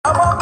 Yeah.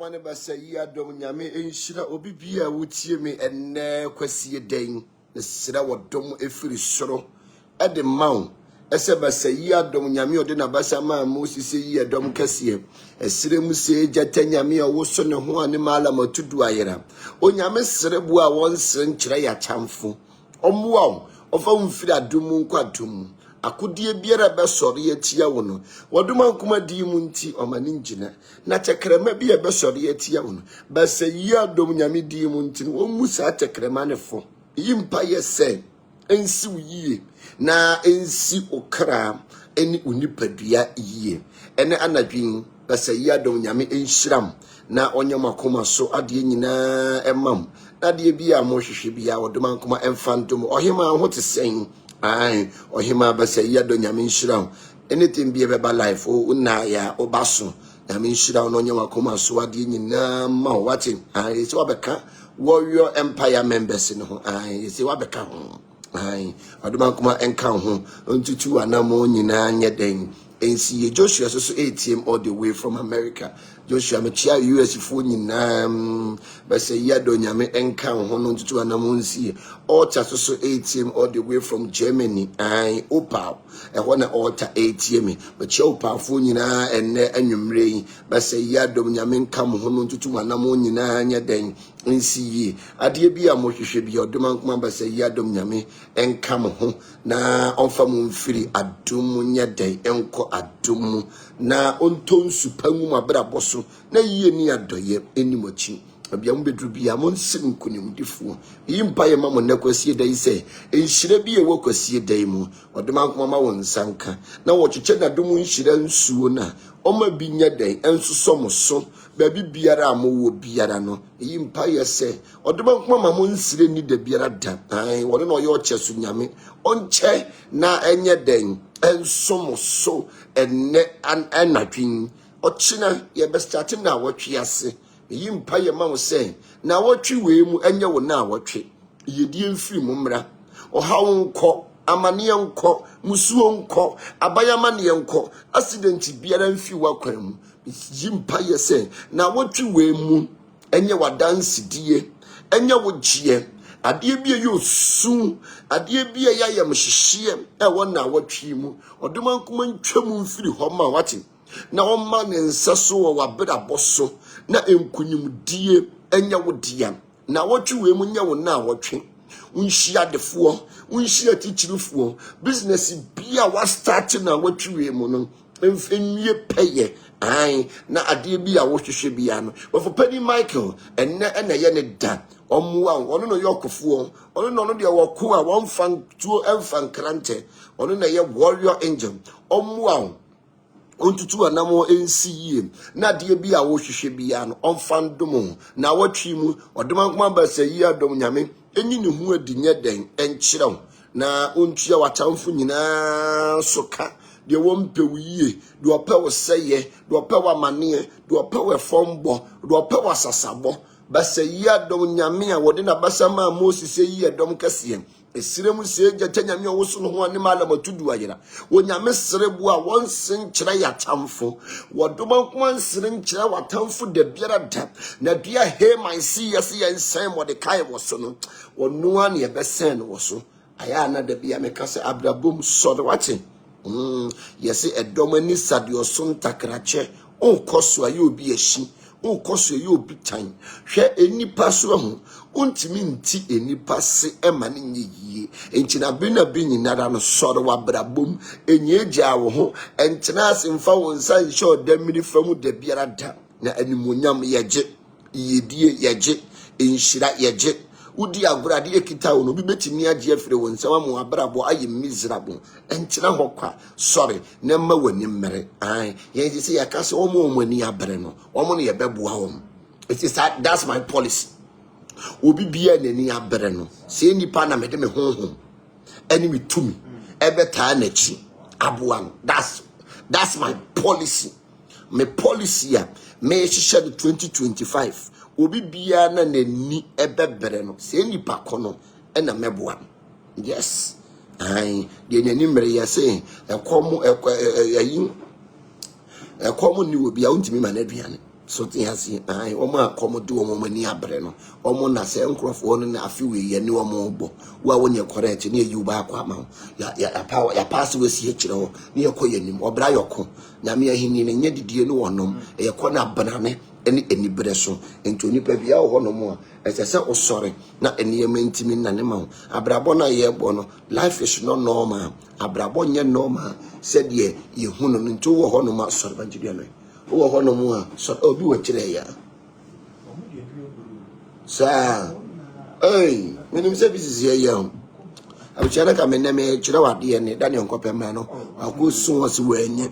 Mane basa yi adom nyame enhyira obi bia wotie me enne kwasie den nesira wodom efiri soro ede maw ese basa yi adom nyame ode na basa ma Moses yi adom kasie esire mu se jata nyame owo so ne ho ane mala matudu ayera onyame serebu a won sere nkyere ya chamfo omuwa ofa mfiri adom nkwadom akodie biara be sori atia wo no wodoma kuma di mu nti omani ngina na chekrema bia be sori atia wo no basa yi adom nyame di mu nti wo musa chekrema ne fo yimpa yese ensi uyie na ensi okra eni unipadua yie ene anadwin basa yi adom nyame enhyiram na onyamakoma so ade nyina emam na de bia mo hwehwe bia wodoma kuma emfandom ohima ho tesen ai ohima basa yi adom nyame enhyiram anything be beba life o na ya obaso nyame enhyiram no onyamakoma so ade nyina ma wate ai se wabeka warrior empire members no ai se wabeka ho ai adoma kuma enka ho ntutu anamo nyina anye den NCA Joshua so ATM all the way from America. Joshua mechia US phone nyinam ba say ya do nyame enka ho no ntutu anamonsi altar so ATM all the way from Germany ai opal e ho na altar ATM mechia opal phone nyina enne anwumre ba say ya do nyame enka ho no ntutu anamon nyina nya den NCA ade bi a mohwehwe bi odoma nkoma ba say ya do nyame enka ho na onfa mu mfiri adum nya den enko adum na onton supangu mabrabo so na yie ni adoye enimochi abia mu bedru bia mo nsim kunimdifo yimpa ye mamo na kwasie dai se enhire bi ye kwasie dai mu odoma nkoma ma won sanka na wo twetwe na dum nhire nsuo na oma bi nya dai ensoso so ba bi biara amowo biara no yimpa ye se odoma nkoma ma mo nsire ni da biara da ai wo no ye ochesu nyame onche na enye den ensomo so enne anatwin ochina ye be starting na wotwe ase yimpa ye ma wo se na wotwe we mu enye wo na wotwe yedie mfiri mu mra ohawo nko amane nko musuo nko abayama ne nko accident biara mfi wakwan mu yimpa ye se na wotwe we mu enye wadanse die enye wo gie adie bia yo su adie bia ya yam hyehye e wona watwi mu odoma nkoma ntwam mfiri ho ma wate na omma ne nsaso wo wabeda boso na enkunyim die enya wodia na watwi we mu nya wo na watwe unhia defo unhia tichirifo business bia wa start na watwi we mu no emfenwie peye ai na adie bia wo hwehwe bia no wofo pani Michael enne ye ne da omuwa ono no yokofo ono no de woko a wonfan tuo emfan krante ono na ye warrior angel omuwa ontutu anamo NCA na de bia wo hwehwe bia no onfan dom na watwi mu odoma nkoma ba sayi adom nyame enyi ne hu adi nye den enkyerɛw na ontua watamfo nyina soka de wompe wiye de opɛ wo sɛye de opɛ wa mane de opɛ wo fombo de opɛ wa sasabo basa yi adom nyame a wode na basa ma Moses yi adom kase esirem se gya nyame wo so no ho ne malamatudu ayira wo nyame serebu a won sen kyerɛ ya tamfo wodoma nkoma nsen kyerɛ watamfo da biara da na dua he man si yes ye nsen Mordecai wo so no wonu an ye besen wo so aya na da bia meka se abrabom so de wate yesi edom ani sadio so ntakrache onkoso aye obi ahi onkoso aye obi tan hwe enipa so ho ontimi nti enipa se ema ne nyiyie entina bina binyinara no soro wabrabom enyeja wo ho entina asemfa wo nsa nhye odamiri famu da biara da na animonyam yeje yedie yeje enhyira yeje udi agurade ekita wo no bi betimi agye afire wo nsa mu abrabo aye miserable entina ho kwa sorry na ma wani mmere ai ye ji se yakase omo ani abre no omo no ye beboa wo it is that's my policy obi bia nani abre no se nipa na mede me honhom eni me tumi ebeta na chi aboa no that's my policy my policy ya me hihye 2025 obi bia na nani ebebere no se nipa kono ena meboa yes ai de nani mere ya se ekomu ni obi a untimi ma na duane so tin hasi ai omo akomodu omo mani abre no omo na se nkrofo no na afi we ye ni omo bo wa wonye correct na eyi ba akwa ma ya power ya pass we si hekire ho na yekoye nim obra yoko nyame ahini ne nye didie no wonom yeko na banane eni enibere so enti onipa bia wo honom a esese osore na eniyema ntimi na ne ma abrabo na ye bo no life is not normal abrabo nye normal said ye hunu no nti wo honom a sore banjide no wo honom a so obi wo kire ya sa menim se bisis ye ya abuchana ka meneme kire wade ne Daniel Nkopema no akosun wase wanye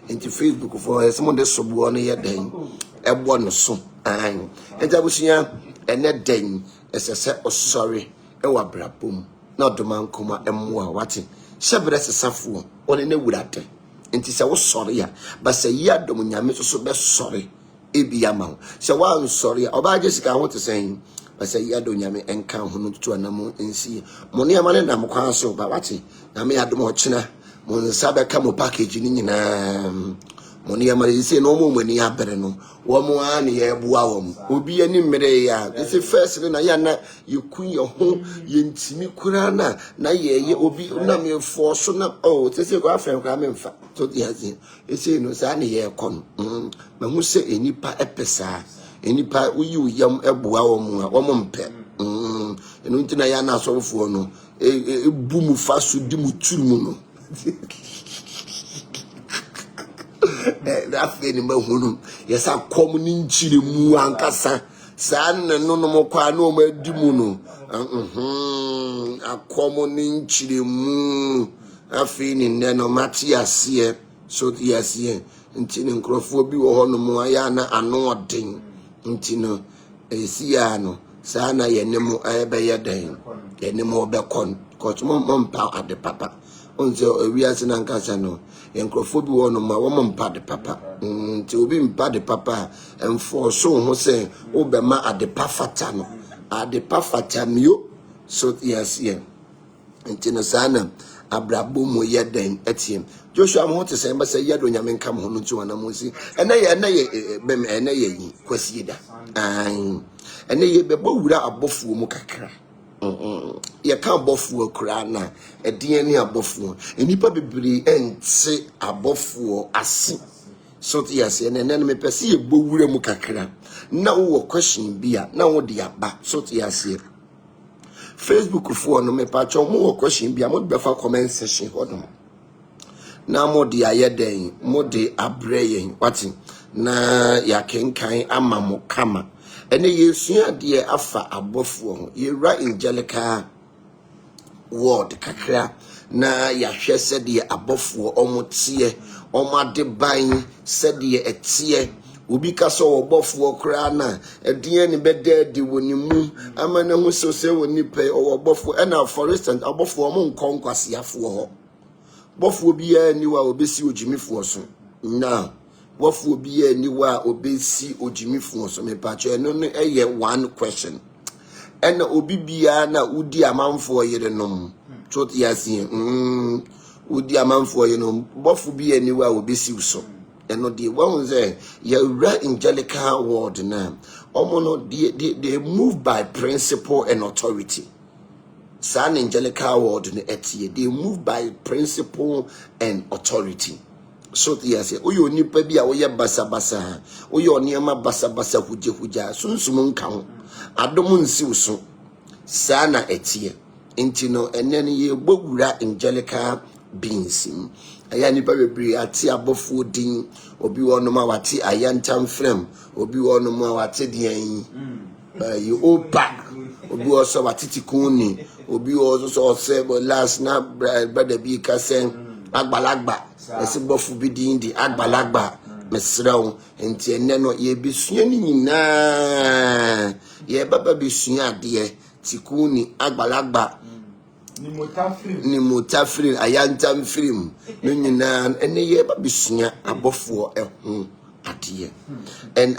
enti Facebook for some de sobo no ye den ebo no so an enta busia ene den esese osori e wa brabom na odoma nkoma emmoa wate shebre sesafo one ne wurade enti se wo sori ya ba se yi adom nyame so be sori ebi ama se wa nsori oba jesika ho te sen ba se yi adom nyame enka ho no tutu anam ensi mo ne amane na mkwa so ba wate na me adom ho kina mon sabe ka mo package ni nyina mon ya mare say no mo mani abere no wo mo an ye boa wo mo obi ani mmere ya this first na ya na ye kun ye ho ye ntimi kura na ye obi na me force na oh say go afem kra me mfa so ya say say no sa na ye kon ma hu say enipa epesa enipa uyi uyam eboa wo mo mpe enu ntina ya na asofo no bu mu faso di mu turu mu no that ni mahunu yesa kom ni nchire mu ankasa saa na no mo kwa na o ma di mu no akom ni nchire mu afi ni ne no mati ase so ti ase nti ni nkrofo bi wo ho no mu aya na ano odin nti no esi ya no saa na ye ne mu ebe ye den ye ne mu obekon ko mo mpa ade papa onse ewiase na nkasa no enkrofo bi wo no ma wo mpa de papa nti obi mpa de papa enfo so ho se obema ade pafata no ade pafata mio so yes ye nti no sana abrabo mo ye den etiem Joshua mo te se mba se ye do nyame nka mo no nti wana mo si ene ye bem ene ye yi kwasi da ene ye bebo wura abofuo mu kakra ye ka abofuo kura na edien ni abofuo enipa bebiri ente abofuo ase so ti ase ene me pese ye bo wura mu kakra na wo question bia na wo de aba so ti ase Facebook fo no me pa cho mo wo question bia mo be fa comment section hodom na mo de ayeden mo de abreye wati na ya kenkan ama mo kama ene yesu ade afa abofuo ho yera angelical word kakra na ya hwe sede abofuo omotie omade ban sede etie obi kaso obofuo kra na edien ni beda di wonimu amana hu so se woni pe obofuo ena for instance abofuo mo nkonkwasiafo ho bofuo biya ni wa obesi ojimifo so na bofuo biya ni wa obesi ojimifo so me pa che no eye one question ena obi biya na udi amanfo yere nom so yasi udi amanfo yere nom bofuo biya ni wa obesi so eno de won say ya ra angelical word na omono they move by principle and authority. San angelical word in etie they move by principle and authority. So yes, oyo nipa bi a woye basabasa oyo niema basabasa huja sunsum nka ho adom nsiw so sana etie enti no enen ye bogura angelical beings aya nipa bebri ati abofo din obi wono ma wati ayantam frem obi wono ma wati dian you opa obi also watiti kuni obi also say but last na brother bi ka say agbalagba ese bofu bi din di agbalagba mesrew enti enne no ye besua ni nyina ye baba besua ade tikuni agbalagba ni motafrim ayantam film no nyina enne ye baba besua abofo ehun ade en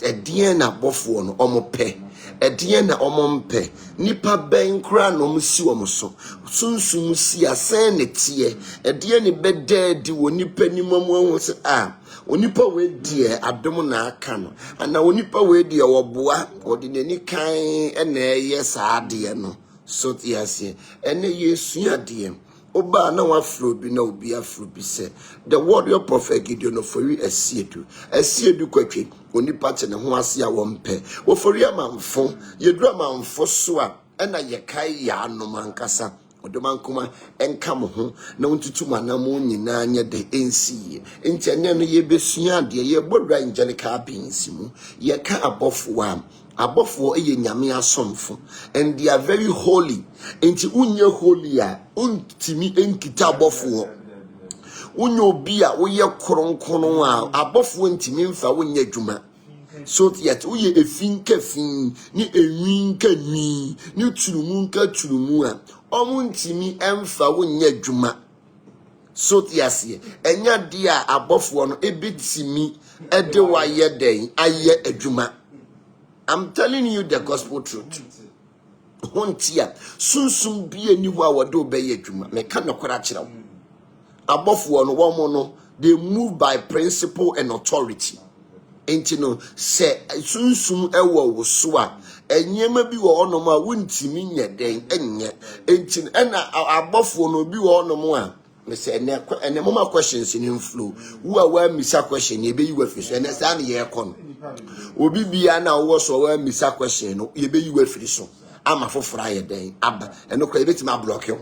adien abofo no omope edien na omompe nipa ben kra no msi wo so sunsum si asen ne tie edien ne beda di wo nipa nimamu ahu se onipa we die adom na aka no ana onipa we die woboa odi nani kan ena ye saade no so tiase ene yesu ade oba na wafro bi na obi afro bi se the word your prophet Gideon for you asiedu kwatwe onipa te ne ho ase a wompe wo fori amanfo yedru amanfo so a na ye kai ya no mankasa odomankoma enka mo ho na untutu manamo nyina nya de ensi enti ene no ye besua de ye bodra angelical beings mu ye ka abofo eye nyame asomfo and they are very holy enti unye holy a untimi enkita abofo unye obi a woye kronkron a abofo ntimi mfa wonye adwuma so yet uye efinka fin ni enwinka nwi ni turumunka turumu a omuntimi emfa wonye adwuma so tiase enya de a abofo no ebetimi ede wa yeden aye adwuma. I'm telling you the gospel truth. Hontia sunsum bie ni wa wado be yadwuma me ka nokora kire wo abɔfoɔ no wɔn no they move by principle and authority. Enti no se sunsum ewo wo so a enyema bi wo onom a wontimi nya den enye enti na abofo no bi wo onom a me se ene mama questions in flow wo a wa misa question e be yi wa firi ene sa na ye kon obi bia na wo so wa misa question no ye be yi wa firi so ama fofora ye den aba eno kra e betima block yo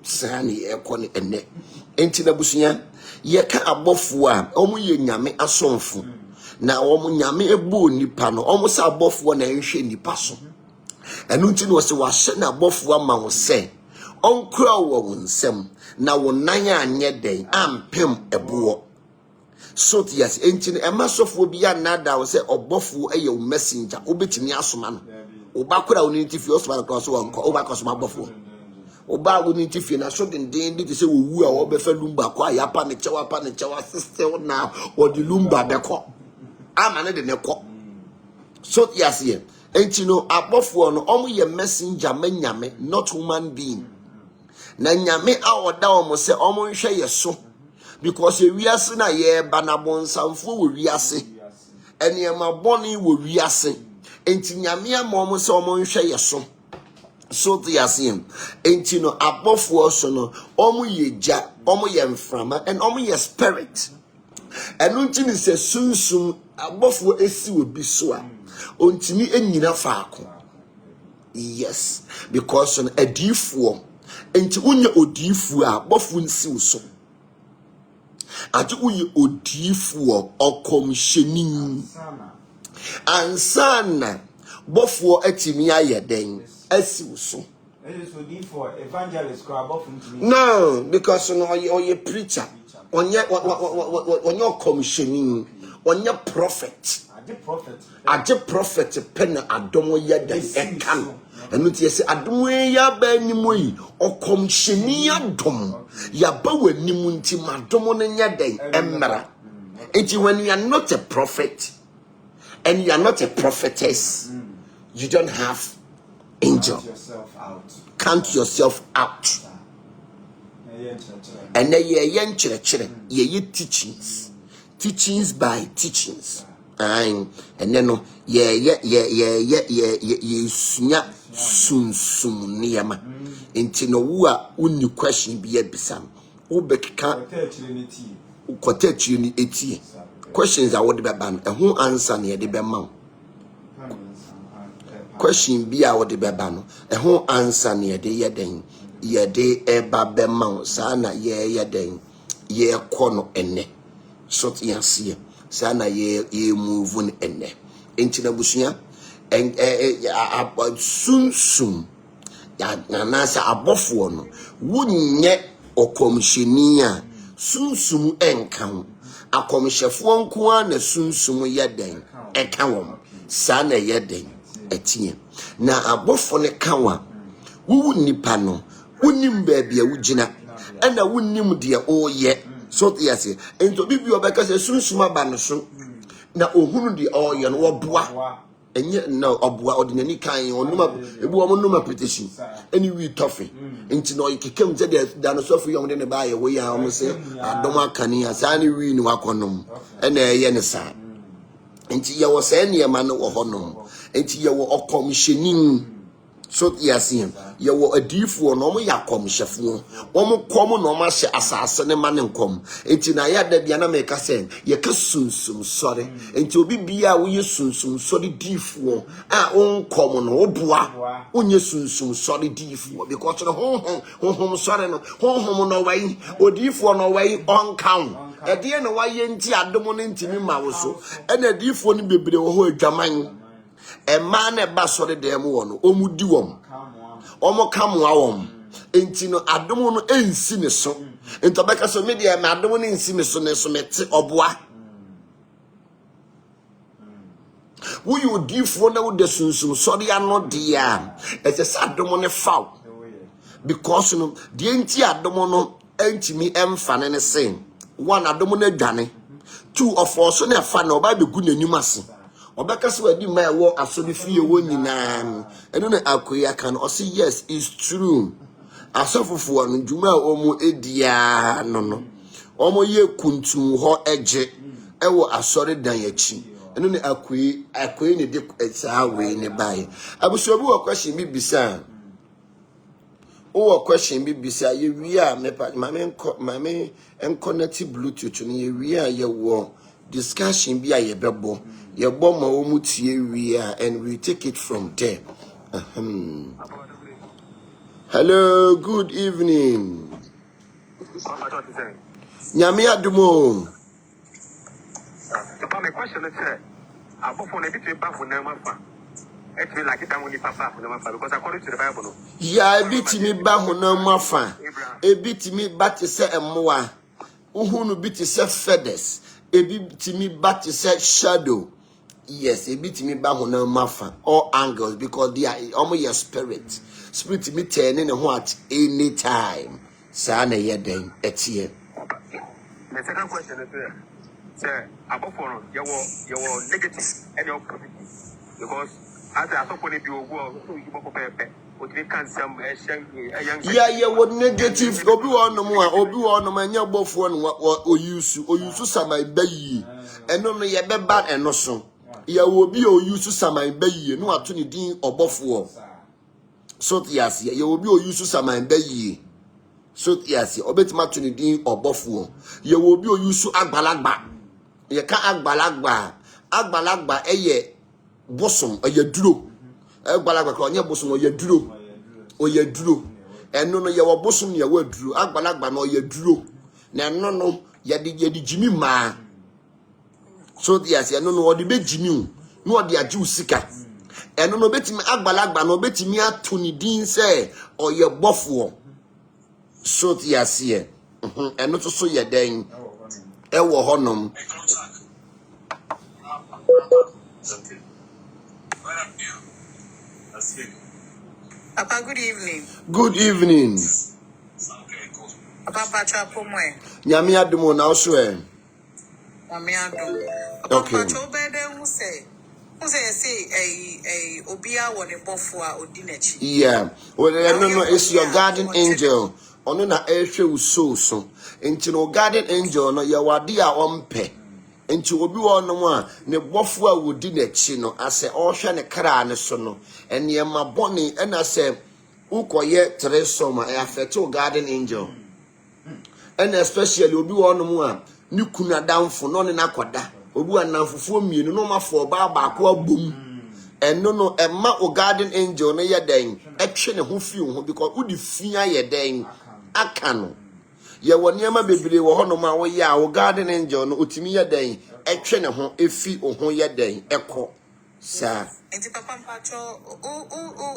sa na ye kon ene enti na busunya ye ka abofo a omo ye nyame asomfo na omo nyame ebu nipa no omo sa abofo na enhwe nipa so enu nti no se wa hye na abofo ama wo se onkura wo nsem na wo nan anye den ampem ebowo so yes enti no emasofo bi ya nada wo se obofo eye wo messenger obetimi asoma no obakura wo nti fi osoma no so wonko obakosoma abofo oba wo nti fi na so den di se wo wu a wo be fa lumba kwa ya pa ne chewa sister na wo di lumba be ko amane de ne ko so yes here enti no abofo no omo ye messenger manyame not human being na nyame a oda omo se omo nhwe ye so because ewiase na ye banabonsamfo wo wiase eniema boni wo wiase enti nyame ama omo se omo nhwe ye so yes here enti no abofo so no omo ye ja omo ye mframa and omo ye spirit enu nti ni se sunsum abofo esi obi so a ontimi enyina faako yes because on adifo enti unye odifo a abofo nsi so ati unye odifo okomhyeni ansana bofo atimi ayeden asi so no because no you preacher onye commissioning onye prophet ade prophet pen adomo yeda ekan enu tie se adomo ya ba nimu yi commissioning adom ya ba wanimu nti madomo no nya den emra enti when you are not a prophet and you are not a prophetess you don't have angel count yourself out and then ye teachings by teachings and then no ye sunya sunsum niyama enti no wo a uni question bi ebisa wo bekka kwatachiri ni etie questions are what be ban ho answer na ye de be ma question bi a what de be ban no ho answer na ye de yeden ye de eba be ma sa na ye den ye kono enne so tiase sa na ye move on enne enti na busuya en sunsum ya na sa abofo no wunye okomhyeni a sunsum enkan akomhyefo nko a na sunsum yeden eka wom sa na yeden etie na abofo ne kawa wu nipa no unim baby a wugina ana wunnim de oye so tiase ento bibi obeka se sunsuma ba no so na ohunu de oye no oboa enye na oboa odinani kan onuma ebu omo numa petition any we toffee enti no ikekam je de da no so fu yom de ne ba ye wo ya omo se adom akani asa ne wi ni wakonom ena eye ne sa enti ye wo se ne ma no wo honom enti ye wo okomhyenin so yasin ye wo adifo no mo yakom hyefo wo kom no ma hye asase ne ma ne nkom enti na ya da bia na me ka sen ye ka sunsum sori enti obi bia wo ye sunsum sori difo a onkom no oboa onye sunsum sori difo because no honhom sori no honhom no wai odifo no wai onkan e de no waye nti adom no ntimi ma wo so e na difo no bebre wo ho adwaman e ma na ba sori dem wo no omudi wom omo kamwa wom enti no adomo no ensi ne so ento beka so media ma adomo no ensi me so ne so mete oboa wo you difo na wo de sunsum sori ano dia ese sa adomo ne faw because no de enti adomo no entimi emfa ne sen one adomo na adwane two of us na fa na oba be gu nanim ase obeka so adi ma wo asodi fie wo nyina eno na akoya kan o say yes it's true asofofo no dwuma omo edia no omo ye kuntum ho eje ewo asore dan yachi eno ne akwe ne de saa we ne bae abuso bi wo question bi bisa wo question bi bisa ye wi a mame connect bluetooth no ye wi a ye wo discussion bi a ye bebo ye bo ma wo mu tie wi a and we take it from there. Hello, good evening. Nyame adumo. My question is, I bought for a bit of back when I'm actually like it only papa because according to the Bible. Yeah, a bit me back when I'm mafa. A bit me bat to say a moa. Uhunu bit to say feathers. A bit me bat to say shadow. Yes, a bit me back when I'm mafa. All angles because they are almost your spirit. Spirit me turning what any time. Sana yeden etie. The second question is, sir, above for your negative and your positive because as I saw when you go, you prepare. Yeah, what negative? Obi one no man ya bofo no oyusu samai bayi. Eno no ye be bad eno so. Ya obi oyusu samai bayi no ato ne din obofo. So tiase ya obi oyusu samai bayi. So tiase obetima to ne din obofo. Ya obi oyusu agbalagba. Ye ka agbalagba eye bosom eye duro. Agbalagba ko onye bosom oye duro eno no ye wo bosom ye wo duro agbalagba no oye duro na eno no ye di jimi ma so yes eno no odi be jimi no odi age usika eno no betimi agbalagba no betimi atoni din se oye bofo so yes ye eno to so ye den e wo honom. Papa, good evening. Good evening. Papa, chapo mwe. Nyame adumo na so e. Nyame adumo. Okay. Papa, chobede say obia wone bofo odi nachi. Yeah. Well, no, it's your guardian angel. Ono na ehwe uso so. Enti no guardian angel no ye wade a ompe. Enti obi wo no a ne bofo a wodi nachi no ase ohwe ne kra ne so no. Ene ma boni na se ukoye tresoma e affect guardian angel. And especially obi wo no a ni kuna damfo no ne nakoda. Obi anamfofo mienu no mafo ba ko abom. Eno no emma o guardian angel no ye den etwe ne ho fi ho because udi fia ye den aka no ye woni ama bebre wo ho no ma wo ye a o guardian angel no otimi ye den etwe ne ho efi o ho ye den ekọ sa enti papa mpacho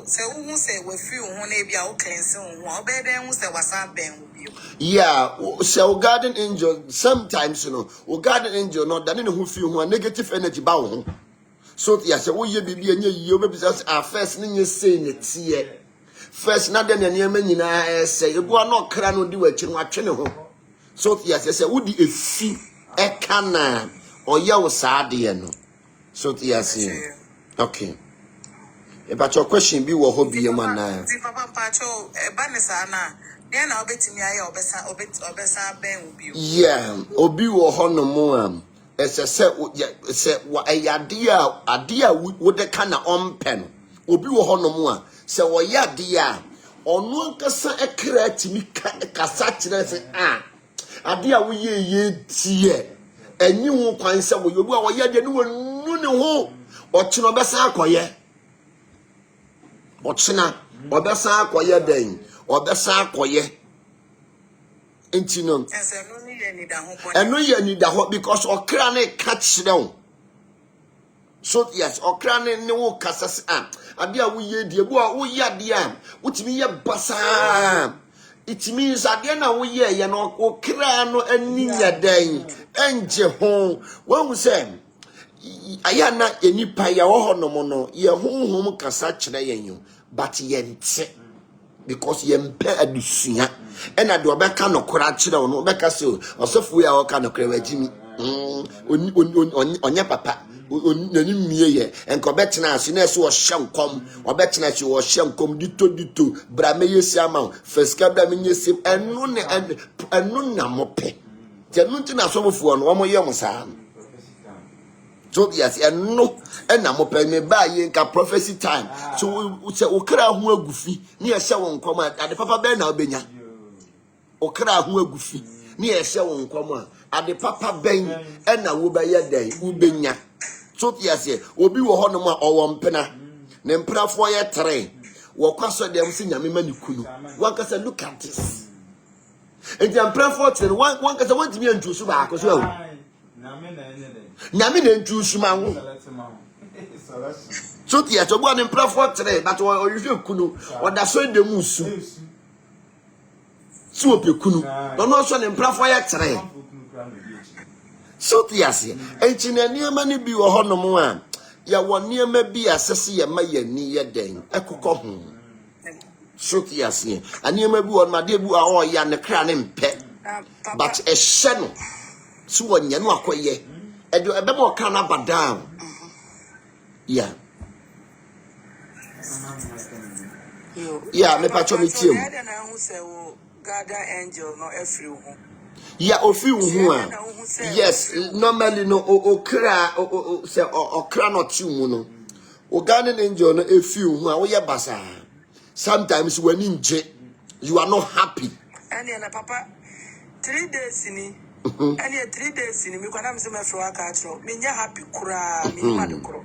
se hu se we fi ho na bia o cleanse ho obeden hu se wasa ben bio. Yeah, so guardian angel sometimes you know o guardian angel no dan ne ho fi ho negative energy ba wo ho. So yes, we ye bibi enye yiyo be because first ni nye say ne tie. First na dem ne ma nyina say ebu na okra no di wachi no atwe ne ho. So yes, say we di efi e kana oye wo saade no. So yes. Okay. E ba cho question bi wo ho bi e ma na. Ti papa pacho e ba ne sa na. Den na obetimi aye obesa ben obi. Yeah, obi wo ho no mo am. Se wa ayade a wo de kana ompe no obi wo honom a se wo yade a ono nkasa ekra timi kasa kire se ade a wo ye tie enyi ho kwan se wo obi a wo yade ne wonu ne ho ochino besa akoye ochina obesa akoye den obesa akoye enti no eno ye ni da ho because okra na catch down. So yes okra na ne wo kasa ade a wo ye die bu a wo ya de a wotimi ye basa it means ade na wo ye no okra no ani nya dan enje ho wo say aya na enipa ya wo ho no mo no ye honhom kasa kire yen yo but ye nte because ye mpe adusua ena de obeka no kora kire no obeka se osofu ya oka no kora wagimi Onya papa. Oni mie ye. Enko betena so na so wo hye nkom. Obetena so wo hye nkom dito. Bra me yesi ama. Feska bra me nyesi. Enu na mope. Ti enu ntina so mofo no wo mo ye mo saa. So yes, enu na mope me ba ye nka prophecy time. So se okra ho agufi. Ne ye hye wo nkom ade papa be na obenya. Okra ho agufi. Ne ye hye wo nkom a ade papa ben na wo be ye den ubenya. So yes, obi wo ho no ma owo mpena. Ne mprafo ye tre. Wo kwaso dem se nyame mani kunu. One can say look at this. And the mprafo tre one can say want me antu so ba ko so. Nyame na antu so ma wo. So yes, obo ne mprafo tre but o hwe kunu. O da so dem usu. So ope kunu. No so ne mprafo ye tre. So yes, enchina niema ni bi wo honom a ya wo niema bi asese ye ma ye ni ye den ekokọ ho. So yes, aniema bi wo ma de bu a o ya ne kra ne mpe. But e hye no so wo nya no akoye. E do ebe mo ka na badam. Yeah. Yeah, me pa cho mi tim. Guardian angel no every one. Yeah, ofi hu a. Yes, normally no okra say okra no ti mu no. O Guardian angel no efi hu a wo ye basa. Sometimes when you are not happy. And na papa 3 days ni. And 3 days ni me kwana me se me fro aka atro. Me nya happy kura, me ma de kuro.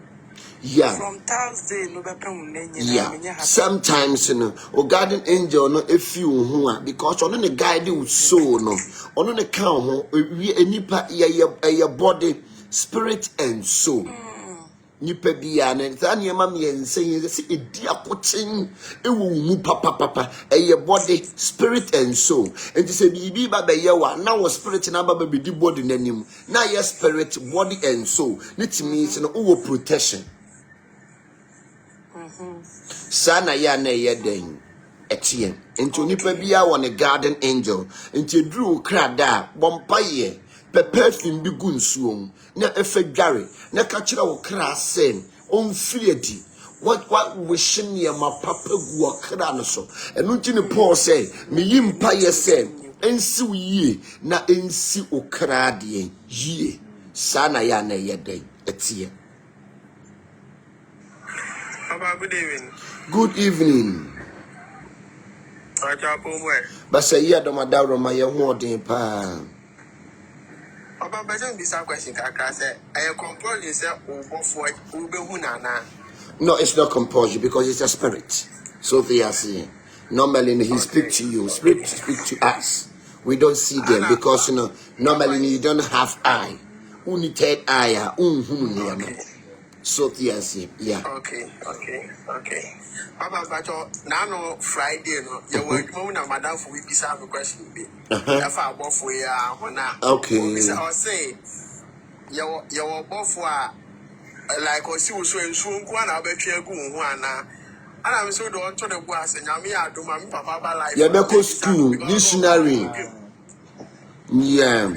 Yeah. From Thursday no be pem na yeah. Sometimes o Guardian angel no efi hu a because ono ne guide with soul no. Ono ne kan ho enipa ye body, spirit and soul. Nipa bia na tania ma me ense se edi akoten ewo mu papa eye body, spirit and soul. Enti se bibi ba be ye wa na wo spirit na ba be di body nanim na ye spirit, body and soul. It means no wo protection. Sana ya na ye den etien enti onipa bia wo ne Guardian angel enti dru krada bompaye perfume bi gu nsuom na efa dware na ka kira wo kra sen on friedi what wishing ye ma papa gu okra no so enu nti ne Paul say me yimpa ye say ensi wiye na ensi okra de yie sana ya na ye den etien. Papa, good evening. Good evening. But say yeah, do my daughter my holding pa. Papa, but don't be some question. Kaka say I compose you say for Ubehunana. No, it's not compulsory because it's a spirit. So they are saying. Normally he speak to you, spirit speak to us. We don't see them because normally you don't have eye. Only third eye, so yes, yeah. Okay. Papa, but now Friday, no, you work moment of Madame for we be some question be. If I bought for ya, okay. Or say, you're both for like or see so and soon go on, I'll bet you go one. And I'm so don't to the boss and I do my papa like. Yeah, because school, dictionary. Yeah.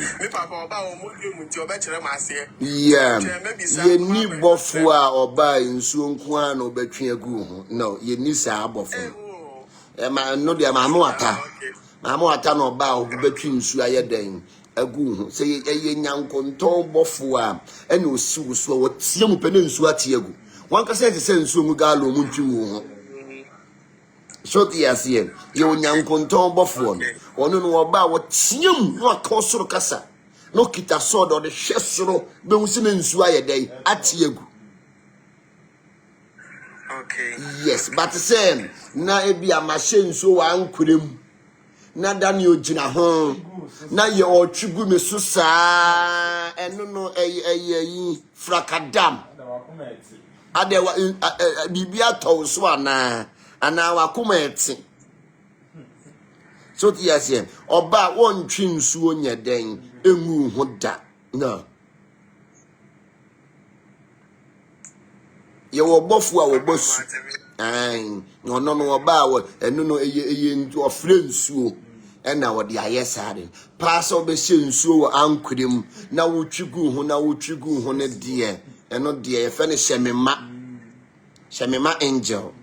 Yeah. Ye ni bofua oba nsuo nko no betwe agu ho. No, ye ni sa abofo. Ma no de ma ata. Ma ata no ba o betwe nsuo ayeden agu ho. Se ye nyankonton bofua ene osiwu so wo tie mu pene nsuo atie agu. Wan ka se nsuo mu galo mu ntwimu ho. So yes, ye nyankonton bofo no. Ono no oba wo tiam no akosoro kasa. No kita sword or the shesoro be usine nsu ayedai atiegu. Okay. Yes, but say na ebi amashe nsu wa ankurem. Na Daniel gina ho. Na ye otwigu me so saa eno no eyi frakadam. Ade wa bibia to so ana wa kuma eti. So yes, oba won twi nsuo nya den emu ho da. No. Ye wo bofu a wo bosu. No oba wo enu no eye ntu ofre nsuo. ɛna wɔde ayɛ saa de paasa ɔbɛhyɛ nsuo wɔ ankorem na wotwigu ho ne deɛ ɛno deɛ yɛfɛ ne hyɛmema angel.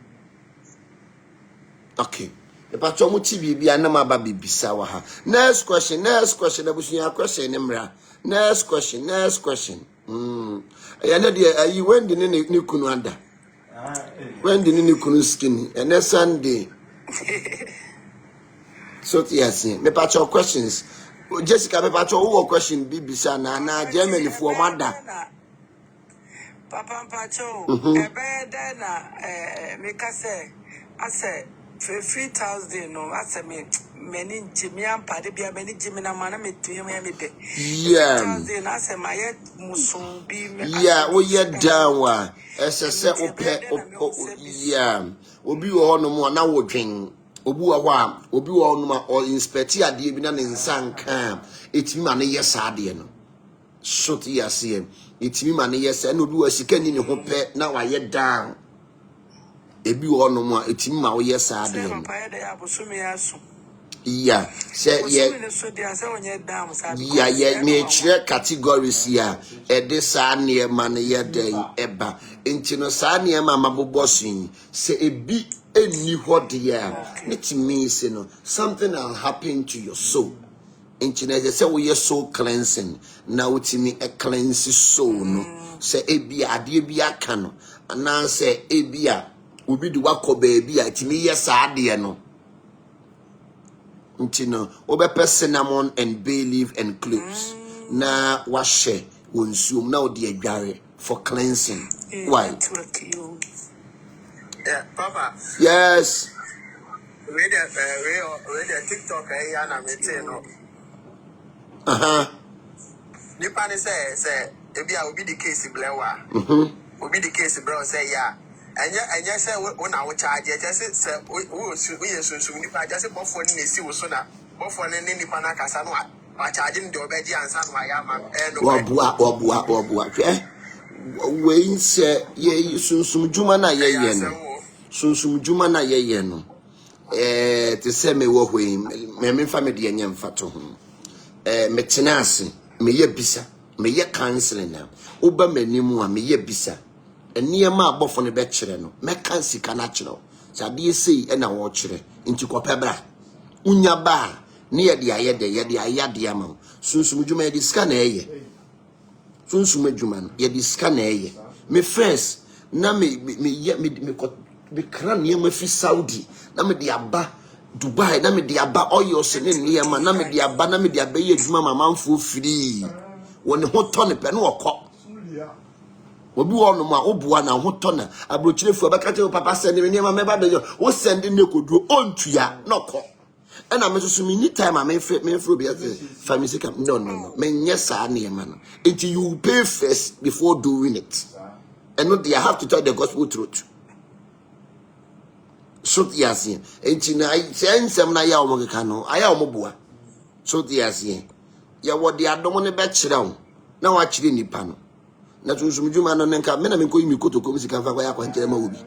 Okay, epacho mo ti bibia na ma ba bibisa wa ha. Next question abusua question ne mra. Next question. Ya na de ayi when di ne kunu ada. When di ne kunu skinny and Sunday. So yes, me pacho questions. Jessica me pacho who question bibisa na Germany for mother. Papa pacho ebe da na me ka say ase 3,000 no ase me many Jimmy and Paddy be many Jimmy na mana me to him me be. Yeah. 3,000 ase my yet musun bi me. Yeah, we yet down wa. Ese ope yeah. Obi wo no mo na wo dwen. Obi wo no ma o inspect ade bi na ne nsan kan. Etimi ma ne yesa ade no. Shot yase. Etimi ma ne yesa na obi wo sika ni ne ho pe na wa ye down. Ebi wo no mo etimi ma wo yesa ade no. Yeah, say yeah, me chere categories here. This near man ye day eba. Into no sa near mama bobosin. Say a be any what dear. It means something will happen to your soul. Into they say we are soul cleansing. Now it me a cleanse soul no. Say a be a dear be a cano. And now say a bia will be the wako baby. It me yes I dear no. Ntino obepe cinnamon and bay leaf and cloves na washe wonsum na odi adware for cleansing. Why? Yeah, Papa. Yes. Read the TikTok na mete no. Nipa ne say ebi a obi the case blewa. Obi the case bro say yeah. Anya say wo na wo charge just say wo yesunsun nipa just bofo ni si wo so na bofo ne nipa na kasa no a charge ni de obeji ansa no aya ma Wabua hwe we say ye sunsun juma na ye no sunsun juma na ye no te say me wo hwe me fa me de anya mfato ho me tenase me ye bisa me ye counseling na oba manimu a me ye bisa eniyama abofo ne be kire no meka sika na kire sade sei na wo kire nti kopebra unya ba ne ye de ayade ama sunsum djuma ye de sika na eye sunsum djuma no ye de sika na eye me first na me kra ne ma fi Saudi na me de aba Dubai na me de aba oyo se ne niyama na me de aba ye djuma mamanfo free woni ho to ne pe no okọ obi wo no ma obua na ho to na abrochirefu abaka te papa send me niam me ba be wo send ne koduo ontua noko e na me so me ni time am me free be family sika no me nye sa na yema no until you pay first before doing it and no they have to tell the gospel truth so yasin enti na sensem na ya o mo ka no aya o mo bua so yasin ya wo de adom ne be kire wo na wa kire nipa no na tunzumjuma no nka me na me koyi mi kotokom sika fa kwa ya kwa nkere ma obi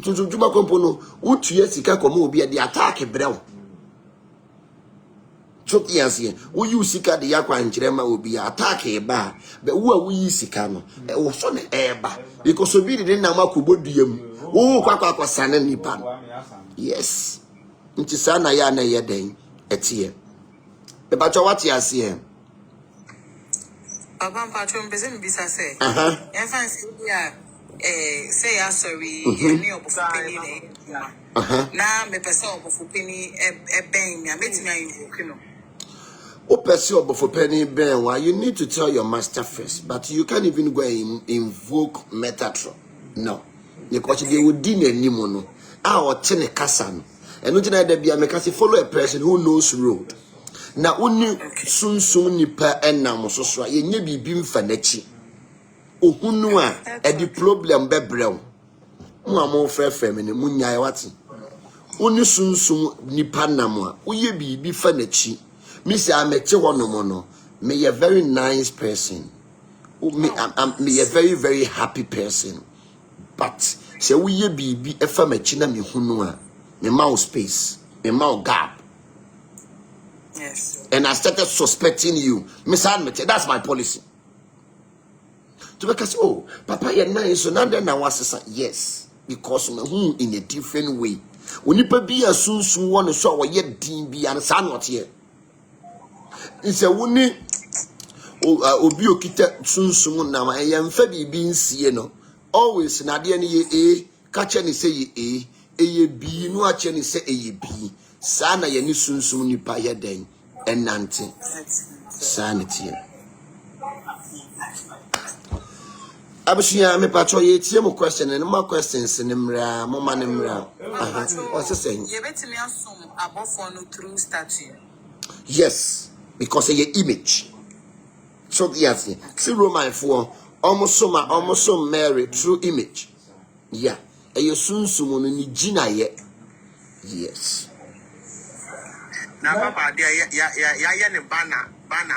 tunzumjuma kompo no utuye sika koma obi de attack brew chok yansie wo yu sika de ya kwa nkere ma obi attack e ba be wo a wo yi sika no wo so ne e ba because obi de na makoboduam wo kwa sane nipa no yes nti sana ya na ye den etie be ba cho wati ase Papa patron bezem bisa say. En fancy ya say ya sorry ni obofupeni na. Na me pese obofupeni ben ya metimi ayi no. O pese obofupeni ben wa you need to tell your master first but you can't even go and invoke Metatron. No. Because they would din animo no. A o te ne kasa no. Eno gina da bia me kase follow a person who knows road. Na uni sunsun nipa enam soso ye nya bibi mfa nachi ohunu a e di problem bebrew mu amo frefre me ne munya wate uni sunsun nipa nam a uye bibi fa nachi mi se ameche honom no me a very nice person me a very very happy person but se uye bibi e fa machi na me hunu a me mouth space me mouth gap Yes. And I started suspecting you. Miss Admit, that's my policy. To because oh, Papa, you're nice, so now then I was yes, because who in a different way. When you be a soon want to show what yet deem be and son not here. It's a wuni obi okita soon now. I am fabi being seen. Always na de ye catch any say ye B, no a chenny say a B. Sana ye ni soon ni pa ye den and nante sanity. Abushia me patro ye tie mo question and more questions in mra mo manimra. What's the saying? You bet me assume above no through statue. Yes, because of your image. So yes, see Roman for almost so Mary true image. Yeah. And you soon ni Gina ye. Yes. Now Papa ya ne banner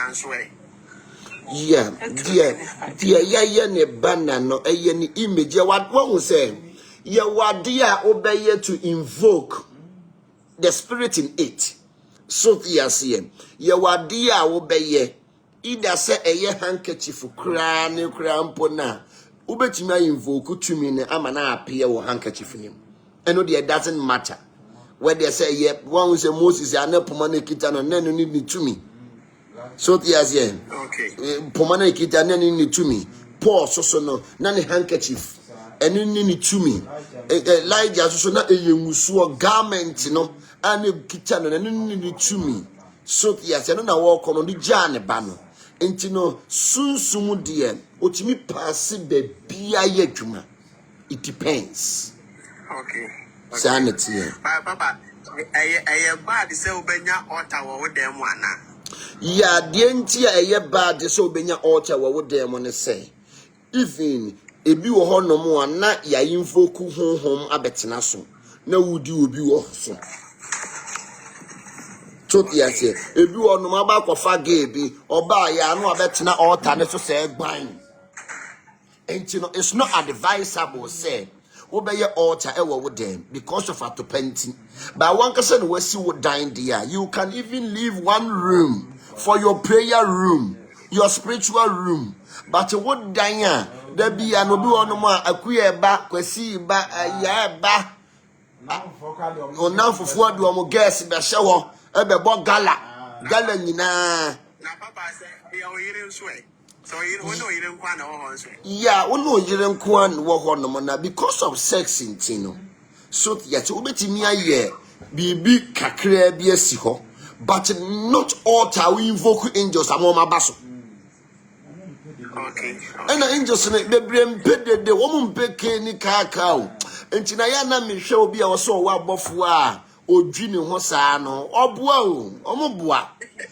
and sway. Yeah, dear, ne banner no any image. What one will say, yeah, what dear obey to invoke the spirit in it. So yes, yeah, what dear obey either say a handkerchief crown, crampona, ubetima invoke to me, I'm an appear or handkerchief in him. And no, it doesn't matter. Where they say, yeah, one will say Moses, I know Pomane Kitan, and then you need me to me. So yes, yeah. Okay. Pomana kita nani ni tumi. Paul so no nani handkerchief. Eni ni tumi. Elijah so na eyemusuo garment no ane kita no nani ni tumi. So yes, no na walk on the jane ba no. Enti no sunsumu de otimi pass be bia ye dwuma. It depends. Okay. Sanity. Papa, I bad say obenya altar wo dem wana. Yeah, the entire a bad so benya altar what them want to say. Even a be wo no mo na ya invoku honhom abetena so. Na wudi obi wo so. So yes, a be wo no ma ba kofa gebi oba ya no abetena altar ne so say gban. And you know it's not advisable say obey altar ewo with them because of atopenting. But one person will see what dying there. You can even leave one room for your prayer room, your spiritual room. But what dying there be an obi on more akuye ba kwesi ba ya ba. O now for forward do guess be show ebe bo gala nyina. Na Papa say you hearing sway. So you know you don't want to yeah, we know you don't want because of sex in Tino. So yet we bet me a year be kakre be si ho, but not all time we invoke angels among my basso. Okay. And the angels the brain pede the woman peke ni kakao. And Tinayana me show be our so wa bofwa o dwini ho saa no obua o omobua. Okay.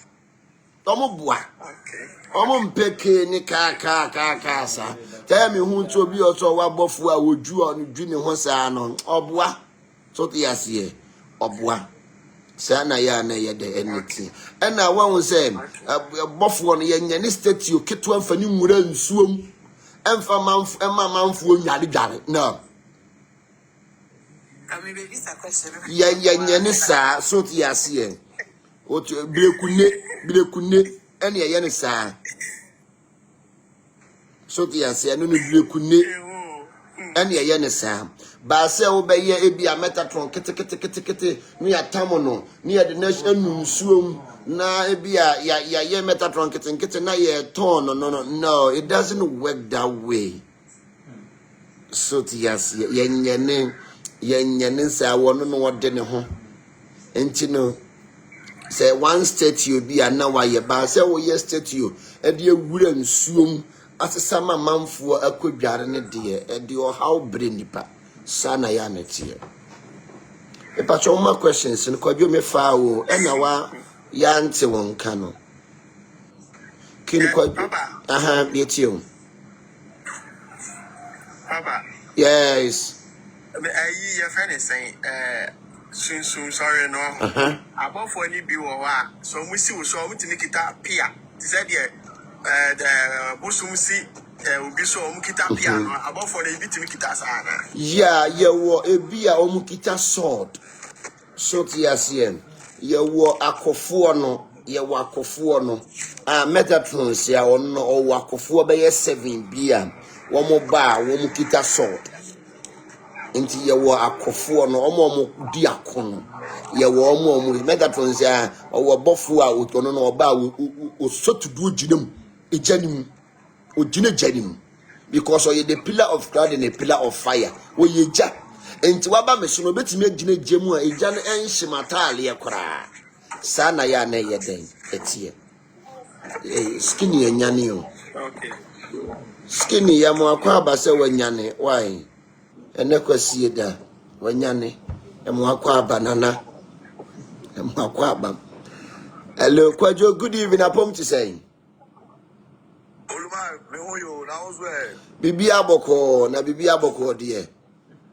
Peke ni ka sa tell me who to be also wa bofu a woju on dwini ho saa no obua so te ase obua sa na ya na ye de anything and na one say bofu no ye nya ni statue keto amfa ni nwura nsuom emfa manfo nyale dare no Ami baby sa question. ya nya ni sa so te ase o bilekune ene ye ne sa so te ase no bilekune ene ye ne sa ba se wo be ye ebi a metatron kete ni atamo no ni ye de na anu nsuom na ebi a ya metatron kete na ye ton no it doesn't work that way. So te ase ye nyane sa wono no wode ne ho enti no say one statue be and now I ba say wo yes statue e de awura nsuom asesama manfo akodware ne de e de o how brain nipa sana ya na tie e pa cho ma questions no kwadwo me fa wo e na wa ya nte won ka no kin kwadwo aha be tie o Papa yes your friend is saying soon sorry no about for any be wa so we see so we tini kita pia said the busum see we so kita pia no about for the bit kita sana yeah wo ebi a kita sword so ti asem ye wo akofo no ye wakofo no Metatron se a on o wakofo be ye 7 bia wo mo ba wo mo kita sword enti ye wo akofo no omo di akono ye wo omo Metatron se a o bofo a otono no oba o sotudu oginam ejanim ogina janim because o ye the pillar of cloud and a pillar of fire wo ye ja enti waba me so no betimi agina jemu a eja no enhimataale ye kora sana ya na ye den etie skinny enyane o Okay. skinny ya mo akwa abase wanyane why ene kwasie da wanyane mo akwa banana mo akwa aba hello Kwajo, good evening apom to say Oluma, me ho yo, na was where. bibi aboko na bibi aboko de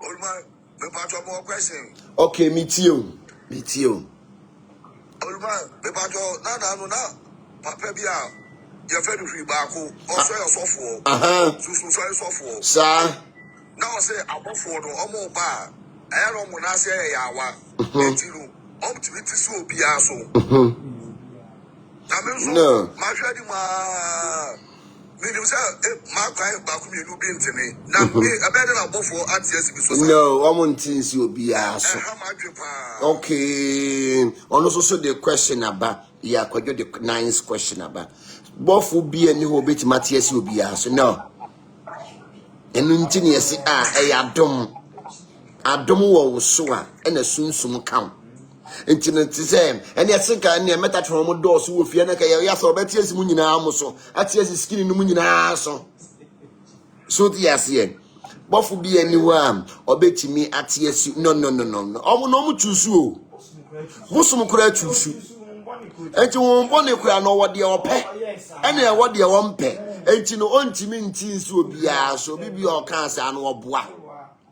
Oluma, me patch more question. okay meet you Oluma, me patch na papa bia. Your friend free back or so your software. So software. sir Now say above for the omo bar. I don't want to say yawa. Until optimity so be aso. No. My friend, my client back me you been to me. Now me a better above for at yes. no one things you be asked How much you okay on also the question about yeah Kwajo the 9th question about both will be any who bit Matthias will be asked no and until you see adom wo so a na sunsum count internet same and yes can near Metatron doors wo fie na ka ya so Matthias mu nyina am so atias skin no mu nyina so yes yen both will be anywhere obetimi atias no omo chusu o busum kura chusu enti won bone kura no wode ope ene e wode wonpe enti no ontimi ntinsi obia so bibi o kan sa no oboa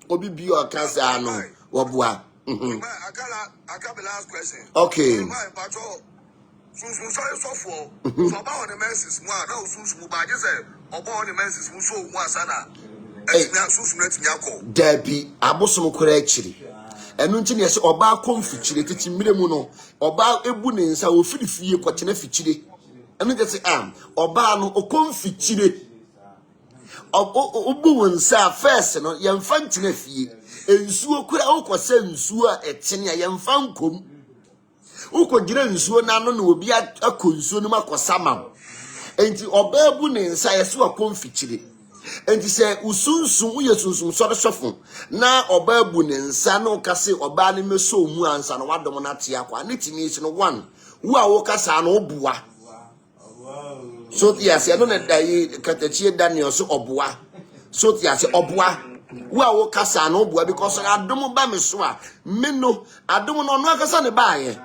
obi bi o kan sa no oboa I got the last question. Okay. My patrol. So sorry for so about the menses one now soon by just about the menses who so one sana. Debi abosom kura akiri enu nti ne se oba konfichire titi miremu no oba ebu ne nsa wo firifie kwotene fichire enu je se oba no okonfichire obu wonsa first no yemfa ntine fie ensuo kura okose nsuo a etene yemfa nkom ukogira nsuo na no na obi akonsuo no makosama enti oba ebu ne nsa yese okonfichire enti se usunsun uye sunsun so sofo na oba bu ne nsa na okase oba ne meso mu ansa na wadom na te akwa ne timi no one wo a wo kasa na obuwa so yes no na dai katachie Daniel so obuwa so yes obuwa wo a wo kasa na obuwa because adom ba me so a me no adom no no akasa ne baaye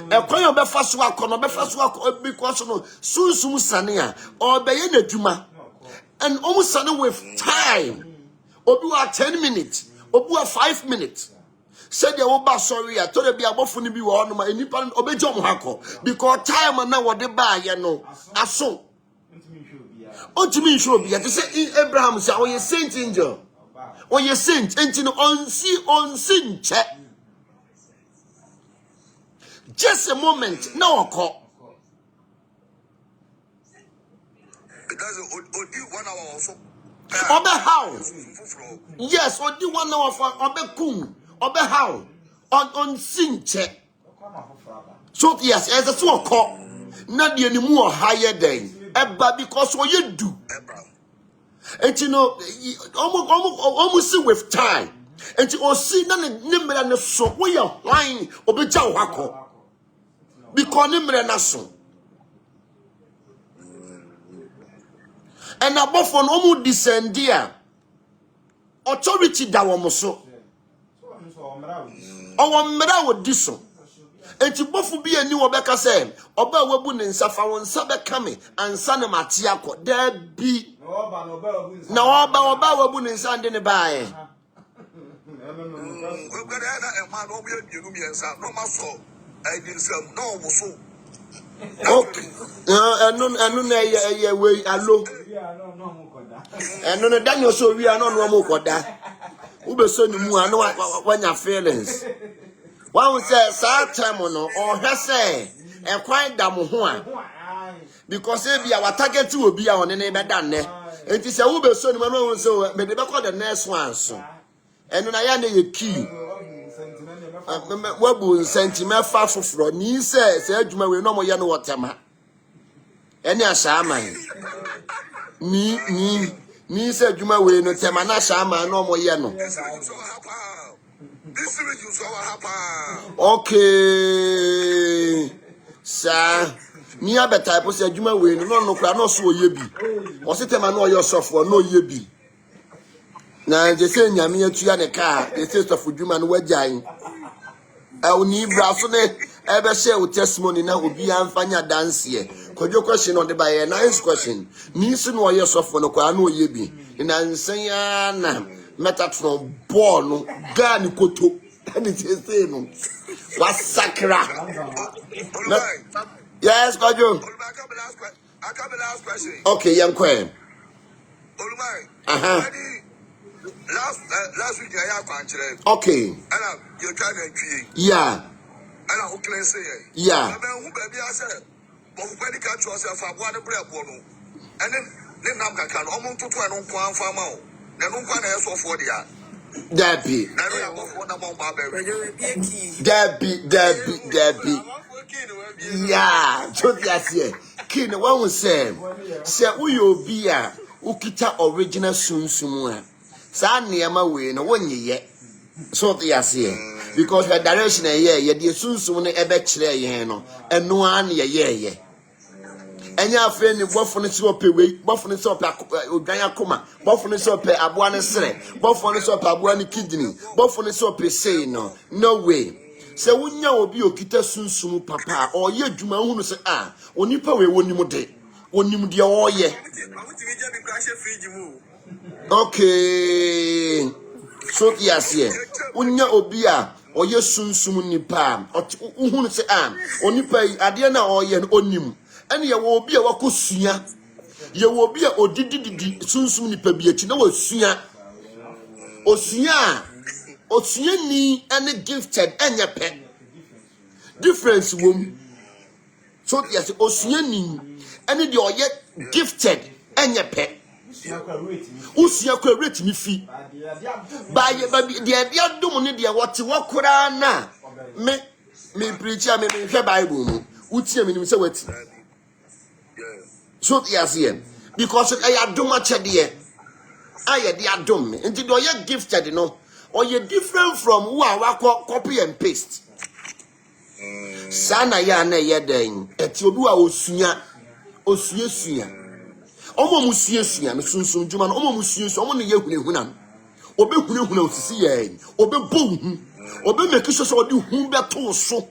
ekwan obefa so akono obefa so akono because no sunsun sane a obeye na dwuma and almost with time. Obu 10 minutes, obu 5 minutes. Said the oba sorry, I told you be about funny be one my independent obejo hako because time and now what they buy, you know. Aso. Ultimately show be to say Abraham say, oh, you saint angel. Oh, you saint, and you know, on sin check. Just a moment, now call. One hour also. Obe how? Yes, odi 1 hour for obe kum. Obe how? On sinche. So yes, as a so call. Na de animu or higher than eba because what you do. And you know, almost with time. And you see none nimmer and so we are lying obe jaw hako. Because nimmer na so. And above on omu descendia authority da wo so owo mra wo diso enti bofu bi ani wo beka say oba wabu ne nsa fa won nsa beka me ansa ne mate akọ da bi na oba wabu ne nsa ande ne baaye okay anu na ye we alo enu no Daniel so wi ano no mo koda wo be so ni mu ano wanya feelings one say sa time no o hwe say e kwan da mo ho a because e bia wa target will be on ne be dan ne enti se wo be so ni no so me de be call the next one so enu na ya na ye key wabu sentiment fa foforo ni se adwuma we no mo ye no wotema eni ashaman ni se adwuma we no tema na ashaman no mo ye no okay sa ni abeta ipo se adwuma we no kura no so ye bi o se tema no yo sofo no ye bi na je se nyame atua ne ka e se sofo adwuma no wagyan ni braso ne ebe share with testimony na obi amfanya dance ye kojo question on the by nice question ni si no ye sofo no kwa na oye bi na nsan ya na metatron ball no ga ni koto ani say no wasakra yes kojo okay yankwe last week I have country. Okay. And you trying to tree. Yeah. And I can say yeah. Who baby I said, but when the country was a one bread bono. And then Namka can almost to 1 farm out. Then no one else for the Debbie. Debbie. Yeah. So yes, yeah. King, what was saying? Say, we will be a ukita original soon. Sa niema we no wonye ye so te ase because the direction ye the sunsun no ebe kire ye no eno an ye enya afa ni bofo no se ope we bofo no se ope odwan akoma bofo no se ope aboa ne sere bofo no se ope aboa ne kidney bofo no se ope say no way se wonya obi okita sunsun papa o ye adwuma hu no se onipa we wonim de o ye okay so yes here unya obi a oye sunsum nipa uhunu se onipa ade na oye no onim ene ye wo obi a wakosua ye wo obi a odidididi sunsum nipa bi achi na wasua osua ni ene gifted enye pe difference wom so yes osua ni ene de oye gifted enye pe usia kwa rate mi fi ba de adom ne de wote wokora na me preacher me hwe bible mu utie me nim se wati so yes here because I adom achede aye de adom me nti do ye gifted no or you different from who are copy and paste sana ya na ye den eti obi a osua omo musiesia no sunsun djuma no omo musiesia omo ne yehunehuna obe hunehuna osisi ye obe bohu obe make sure so odi hu beto so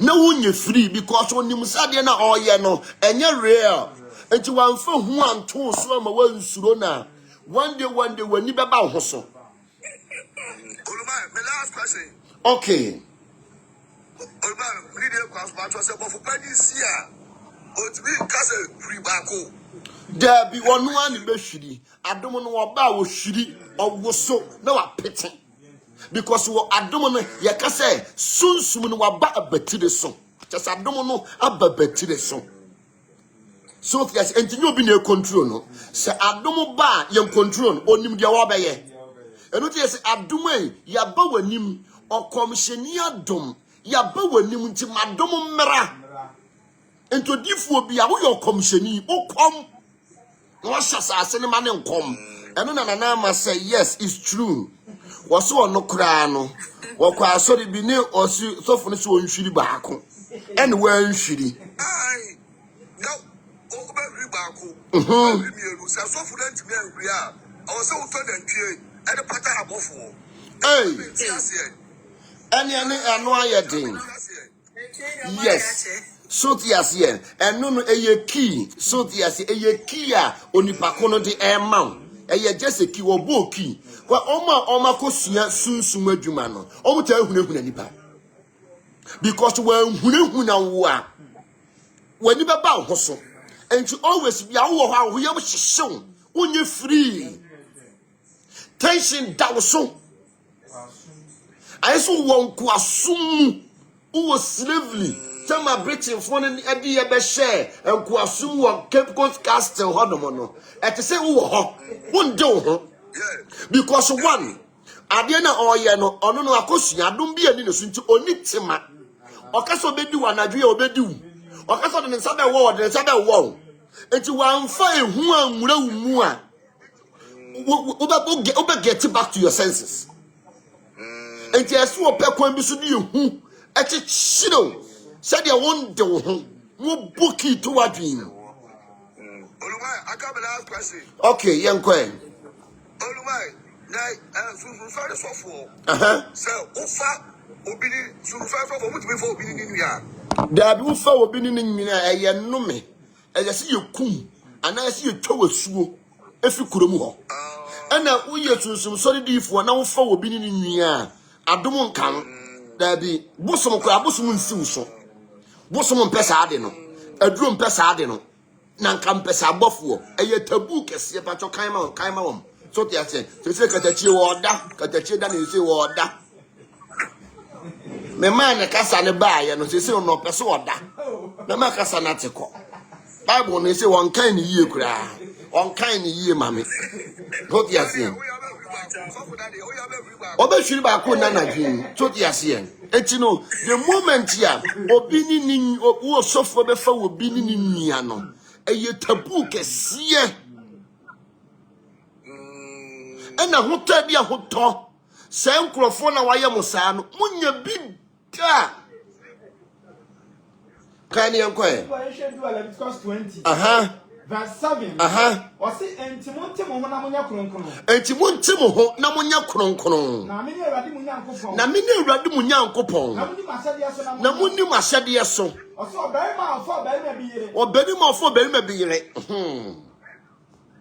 na wonye free because onim sade na oye no enye real enti wanfa hu anto so ma wansuro na one day wani beba ho so my last question okay need a class but was for Panisia. Otimi kase free bako. There be one be shiri. Adom no oba wo shiri owoso na wa pete. Because wo adom no ye ka say sunsum no wa ba abatire so. Just adom no ababatire so. So yes entinyo obi na control no. Se adom ba ye control onim de wo ba ye. Eno tie se adom ya ba wanim okomsheni adom ya ba wanim nti madom mmra. Into difu obi a wo your commissioni o kom no asase ne ma ne nkom eno na nana ma say yes it's true woso ono kra no wo kwa asori bi ne osi sofo ne so onhwiri baako ene wa nhwiri ai no o ba hwiri baako mienu sa sofo na ntimi ahwiri a o se wo to da ntwie e de pata abofo ene eno ayedin yes so tias here eno no eye key so tias eye key a onipako no de ema eye just key wo bo key kwa oma kosua sunsum adwuma no omo ta ehunehuna nipa because when hunehuna wo a wani baba ho so and you always be awo ho awo ye hyehyw onye free tension da wo so ayeso won ko asum who was slavery. Tell my Britain phone and Eddie share and Kuasum or Cape Coast Castle Hodomono. At the same won't do because one. Adiana oyeno ono no akosua adom bia ni nesu nti onitima okaso bedu anadwe obedu okaso de nsa be wo de nsa be wo enti wanfa ehu anwura wumu a obe get back to your senses enti eso opekwan bi so de ehu echichiro said you won de wo ho wo boki to wadwin Olumai, I come and ask question. Okay yenkwe Olumai, sorry so for. So, Ufa obini sunfa for mutu before obini ni ya. Da bi ufa obini ni nyina eye nnome eye se yekum ana se yetwa wasuo efi kurom ho ana uye sunsum sori difo na ufa obini ni nyia adom nkan da bi bosom kwa bosom nsiw so bosom mpesa ade no aduro mpesa ade no na nka mpesa abofo eye tabu kese pacho kan ma wom so te ase se katachi wo da na se wo da me man ne kasa ne baaye no se no pese wo da na ma kasa na teko bible no se won kan ni yie kura won kan ni yie mame so te ase obehwiri ba ko na na dwin so te ase enti no the moment ya obini ni wo sofo be fa obini ni nua no eye tabu kese ena hoto bia hoto se nkrofo na waye musa no munya bida kan yankwe Leviticus 20 verse 7 o se entimonte mo na munya kronkron entimonte mo ho na munya kronkron na me ne Awurade munya nkopon na me ne Awurade munya nkopon na muni masade so na muni masade so o se obarima afọ obarima bi yire obarima afọ obarima bi yire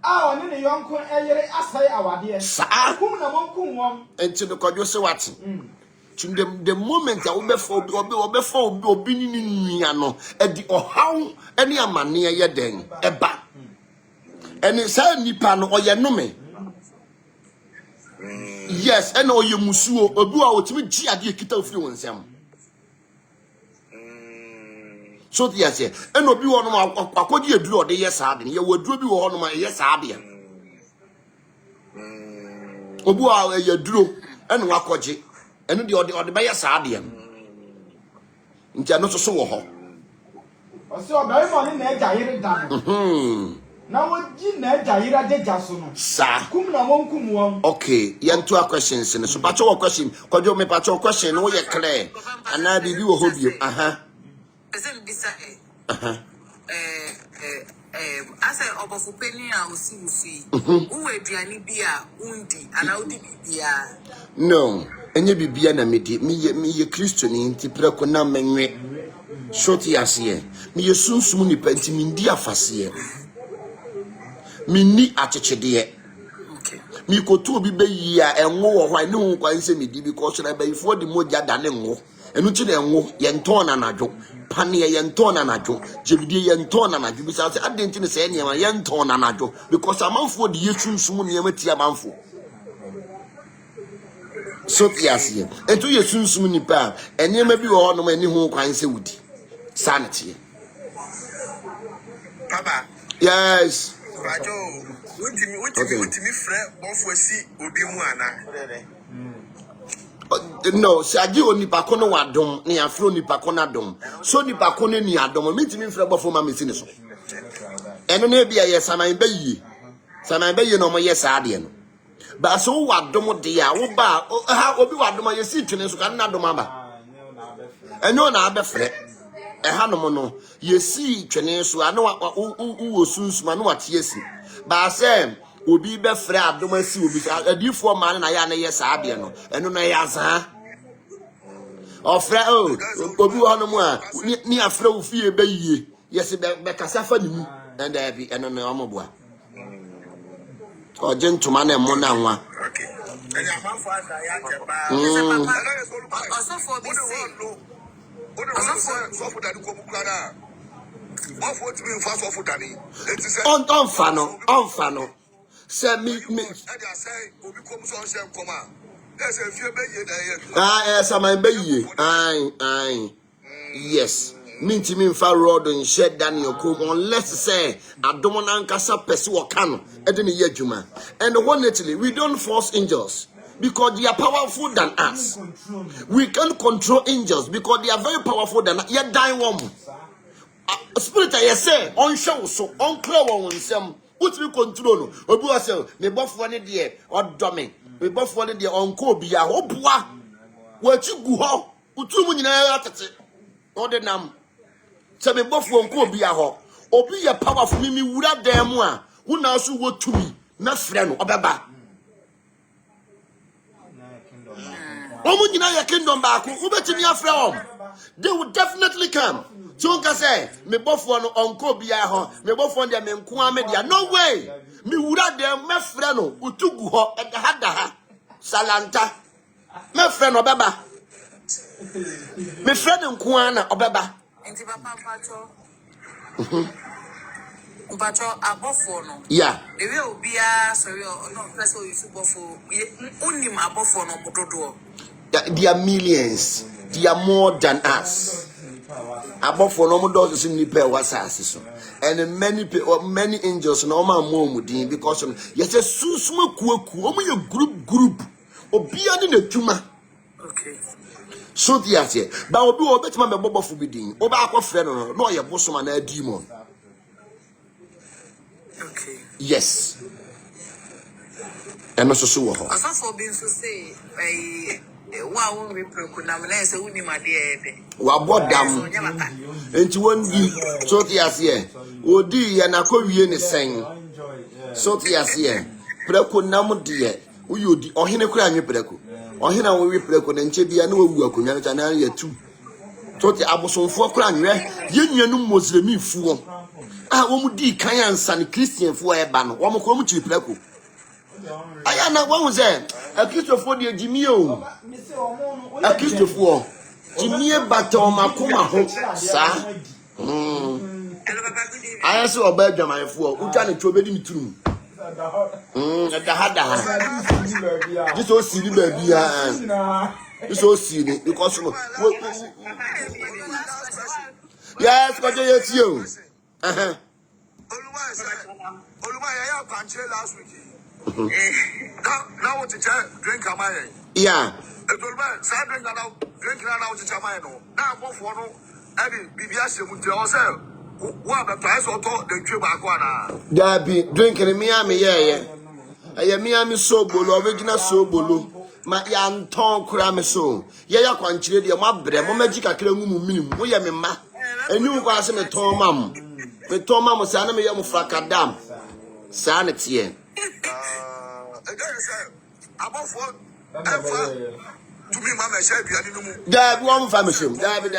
oni ne yonko eyere asai awade sa kum na monkum won enti no kodwo se wate the moment I will obi ni nua no e di ohaw ene amane ye den eba ene sa nipa no oye nome yes ene oye musuo obi a otimi gi ade ekita ofiri wonsam so yes ene obi wo no akodi eduru ode ye sa ade ye waduru bi wo no ma ye sa ade obi a ye duro ene wakoje enu de ode be ya saade am ntia no so wo ho o se obarima ni na eja yire dan na woji na eja yire deja so no sa kum na monkum won okay yentu a questions ne so pacho wo question kodwo me pacho question no ye clear ana bibi wo ho bi Pese mbisa asa obofu peni a osi uwe aduane bi a undi ana udi bibia no enye bibia na medi me ye Kristo ni nti preko na menwe shoti ase me ye sunsum ni panti me ndi afase me ni achechede okay me kotu obi beyi a enwo wo hwan ne hu kwan se medi because na bayifo de moja da ne nwo enu ti na enwo ye nton na nadwo pane ye nton na nadwo jebidie ye nton na nadwo bi say adenti ne say niam ye nton na nadwo because amanfo de ye sunsum niam ti amanfo so yes etu ye sunsum nipa enema bi wo no mani hu kwan se wudi sanity Papa. yes Rajo, ultimi frɛ bonfo si obi mu ana. no si agi onipa ko no wadom ne afro onipa ko na dom so onipa ko ne ni adom mitimi frɛ bofo ma mesi ne so eno na bia ye saman bayi no mo ye saade no ba so wadom de ya wo ba ha obi wadom ye si twene so kan na dom aba enyo na abefrɛ ha no mo no ye si twene so ana wo sunsuma no wate asi ba se obi be frɛ adom asi obi adifo ma na ya na ye saade no eno na ya za ofrɛ obi wo no mo a ni afrɛ wo fie bayi yes be kasa fa ni mu and bi eno na omoboa o gentleman na mo na nwa Okay. Enya manfo asa ya keba. also for this So for that ko bukara. What for to be for so for dani. It is on fano say me and I say obi kom so say koma. There's a few be ye there. saman bayi ai Yes. Minti min fa road and shed Daniel Kum unless say Adomon Ankasa Pesu or Kano Edeni Yejuma. And honestly, we don't force angels because they are powerful than us. We can't control angels because they are very powerful than us. Yet die woman. Spirit I say on show so on clear one some what we control. Obu asel me bof one there or dummy. Me bof one there on ko bia obua. What you go ho? Utu mu nyina atete. Ode nam. Se me bof one ko bia ho. Obi ye powerful me wura dem a. Wo na so wo tumi na frɛ no obeba. Omu nyina ye kingdom baako. Wo betimi afrɛ om. They will definitely come. So say me bofo no onko bia ho me bofo de me nko amedia no way me wura de me frɛ no utugu ho e ha salanta me frɛ no beba me frɛ no nko ana obeba enti papa pacho abofo no yeah the way obia sorry no person you bofo unim abofo no mododo they are millions, they are more than us. Above for no does in nipa wasas and many angels no man more because yes a susuma group obia ni natuma okay so the but obi obetuma me bobo fu bidin oba akofre no ye bosoma na demon okay yes and also so ho asafo bi nso say wa won repreku na me say woni ma de wa bodam enti won di so the ase odi ye na kowie ne sen so the ase preku nam de uyi odi ohene kura anwe preku ohene wo wi preku na nche bia na wawu akonya na na ya tu so the abosonfo kura anwe ye nuanum moslemi fuo wo mu di kan ansa ne christian fuo e ba no wo mo ko mu chiri preku ayana won say a Christopher de Jimmy o a Christopher Jimmy bato makoma ho sa aya se oba adwamanfo uta ne trobedi mitrum da hada this o siri ba bia this o siri because yes ko je yeti o Oluwa ya kwanche last week. Now what to drink am I? yeah. Oluwa say drink now what to am I no. Now go for no e bibia semunti o say wo ba price o to the twe ba ko ana. There be drinking me am ye. Aye me am so bolo original so bolo. Ma ya nton kura me so. Ye ya kwanchire de mo abre mo magi kakra ngu mu minim. Wo ye me ma. Enu kwa se me ton mam. Me ton mam se na me ye mo frakadam. Sa ne tie. Dabi one famishim. Dabi.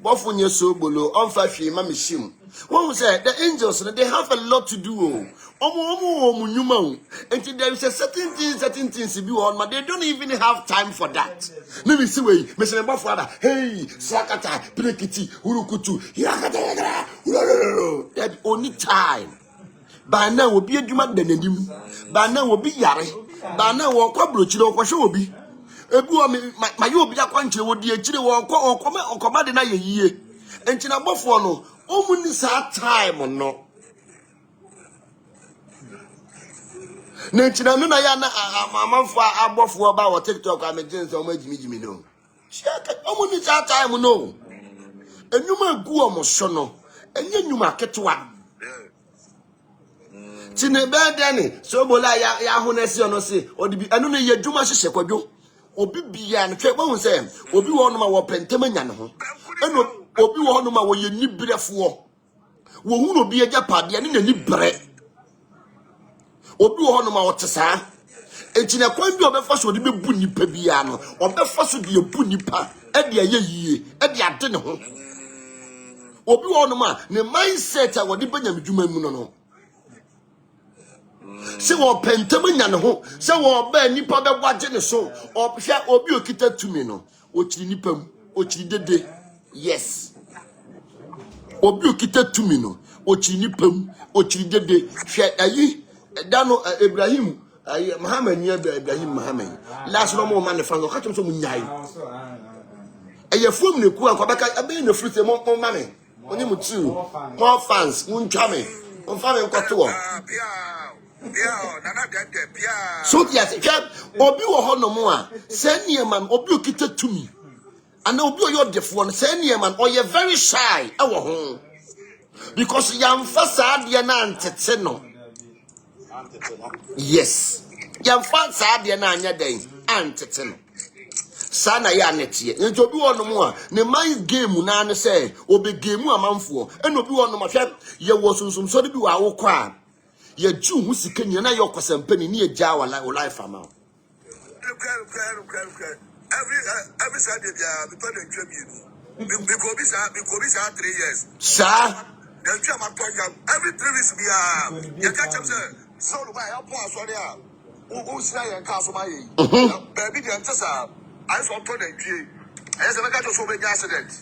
Bofunye so bolo on fa hwe ma mishim. One say the angels they have a lot to do. Omo nyuma. And there is a certain things be on, but they don't even have time for that. Let me see way. Me say my father, hey, sakata, prekiti, urukutu, yakata. That only time. Ba na obi adwuma danenim ba na obi yare ba na wo kwa brochire wo hwe obi ebu o ma ye obi akwanche wo di akire wo okoma de na ye yie enti na bofo no omu ni sa time no na enti na no na ya na amanfo abofo ba wo TikTok amejin so magimigimi no shaka omu ni sa time no enuma gu o mo so no enye nyuma ketwa Tine bedani so bola ya honesi ono se odi anu ne yadwuma hyehye kwadwo obi bia ne twe bo se obi wo no ma wo pentem nya ne ho eno obi wo no ma wo ye nibrefo wo hu no bi agya pade ne nani bre obi wo no ma wo tesa etine kwan bi obefa so odi bebu nipa bia no obefa so de ebu nipa e de aye yie e de ade ne ho obi wo no ma ne mindset a wo de banyam dwuma mu no se wo pentem nya ne ho se wo ba nipa be gwaje ne so hwe obi okita tumi no o chiri nipa mu o chiri dede yes obi okita tumi no o chiri nipa mu o chiri dede hwe ayi dano Ibrahim ayi Muhammad nya Ibrahim Muhammad last no mo man fa so ka tum so mu nyai eye fom ne ku akwabaka abe ne fruit mo mame oni mu two more fans mun twame on fa me nkoto wo so yes obi wo ho no mo a se niema obi okita tumi and obi oyodefo no se niema o ye very shy e wo ho because yamfa saade na antete no yes yamfa saade na anya den antete no sana ya netie nti obi wo no mo a ne man game na ne se obi game amanfo eno obi wo no ma hwe ye wo sunsum so de bi wa wo kwa ye ju hu sika nyina na ye okosampani ne ye ja wa life ama every Saturday before the tribute because 3 years sir the dream every 3 weeks you catch up say so do I help us sorry who say you can so my baby the answer I saw to the tree I say make so many accident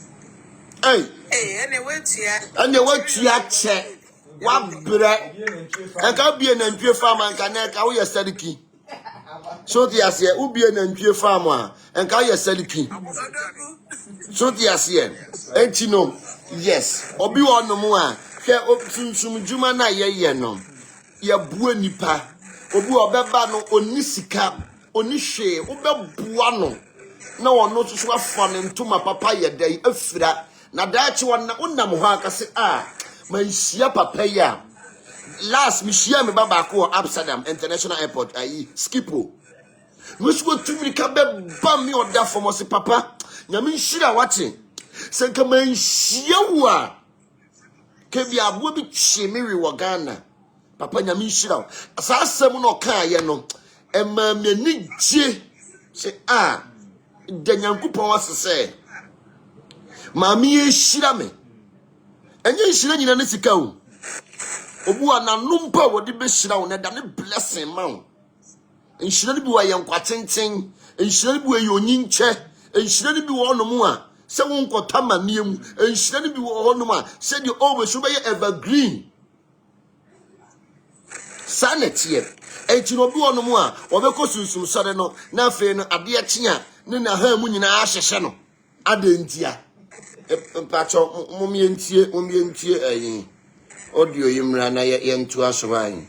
anyway tia che wa bre enka bie na ntwe farm enka na enka wo ye sadiki so ti ase u bie na ntwe farm a enka ye sadiki so ti ase enti no yes obi wo no mu a hwe sunsun juma na ye no ye bua nipa obi obeba no oni sika oni hwe obebua no na wono so afa ne ntoma papa ye dai afira na daachi wona unam ho akase man shia papa ya last mi shia me baba ko Amsterdam International Airport Schiphol no so tumi ka be bam me oda for mo se papa nyame shira wache se nka man shia wo a ke bi abo bi chi me wi wo Ghana papa nyame shira asasem no ka ye no ema me ni je se danyankopon wasese mami ye shira me enye shira nyina ne sika o obu ananumpa wodi be shira wo na da ne blessing ma wo enshira ne bi wa ye nkwatenten enshira ne bi wa ye onyinche enshira ne bi wo no mu a se wo nkota maniem enshira ne bi wo no mu a se di always be evergreen sanity enti no bi wo no mu a obekọ sunsum sore no na afi no ade akya ne na ha mu nyina ahyehye no adentia Pacho mumientie audio yimra na ye ntu asoban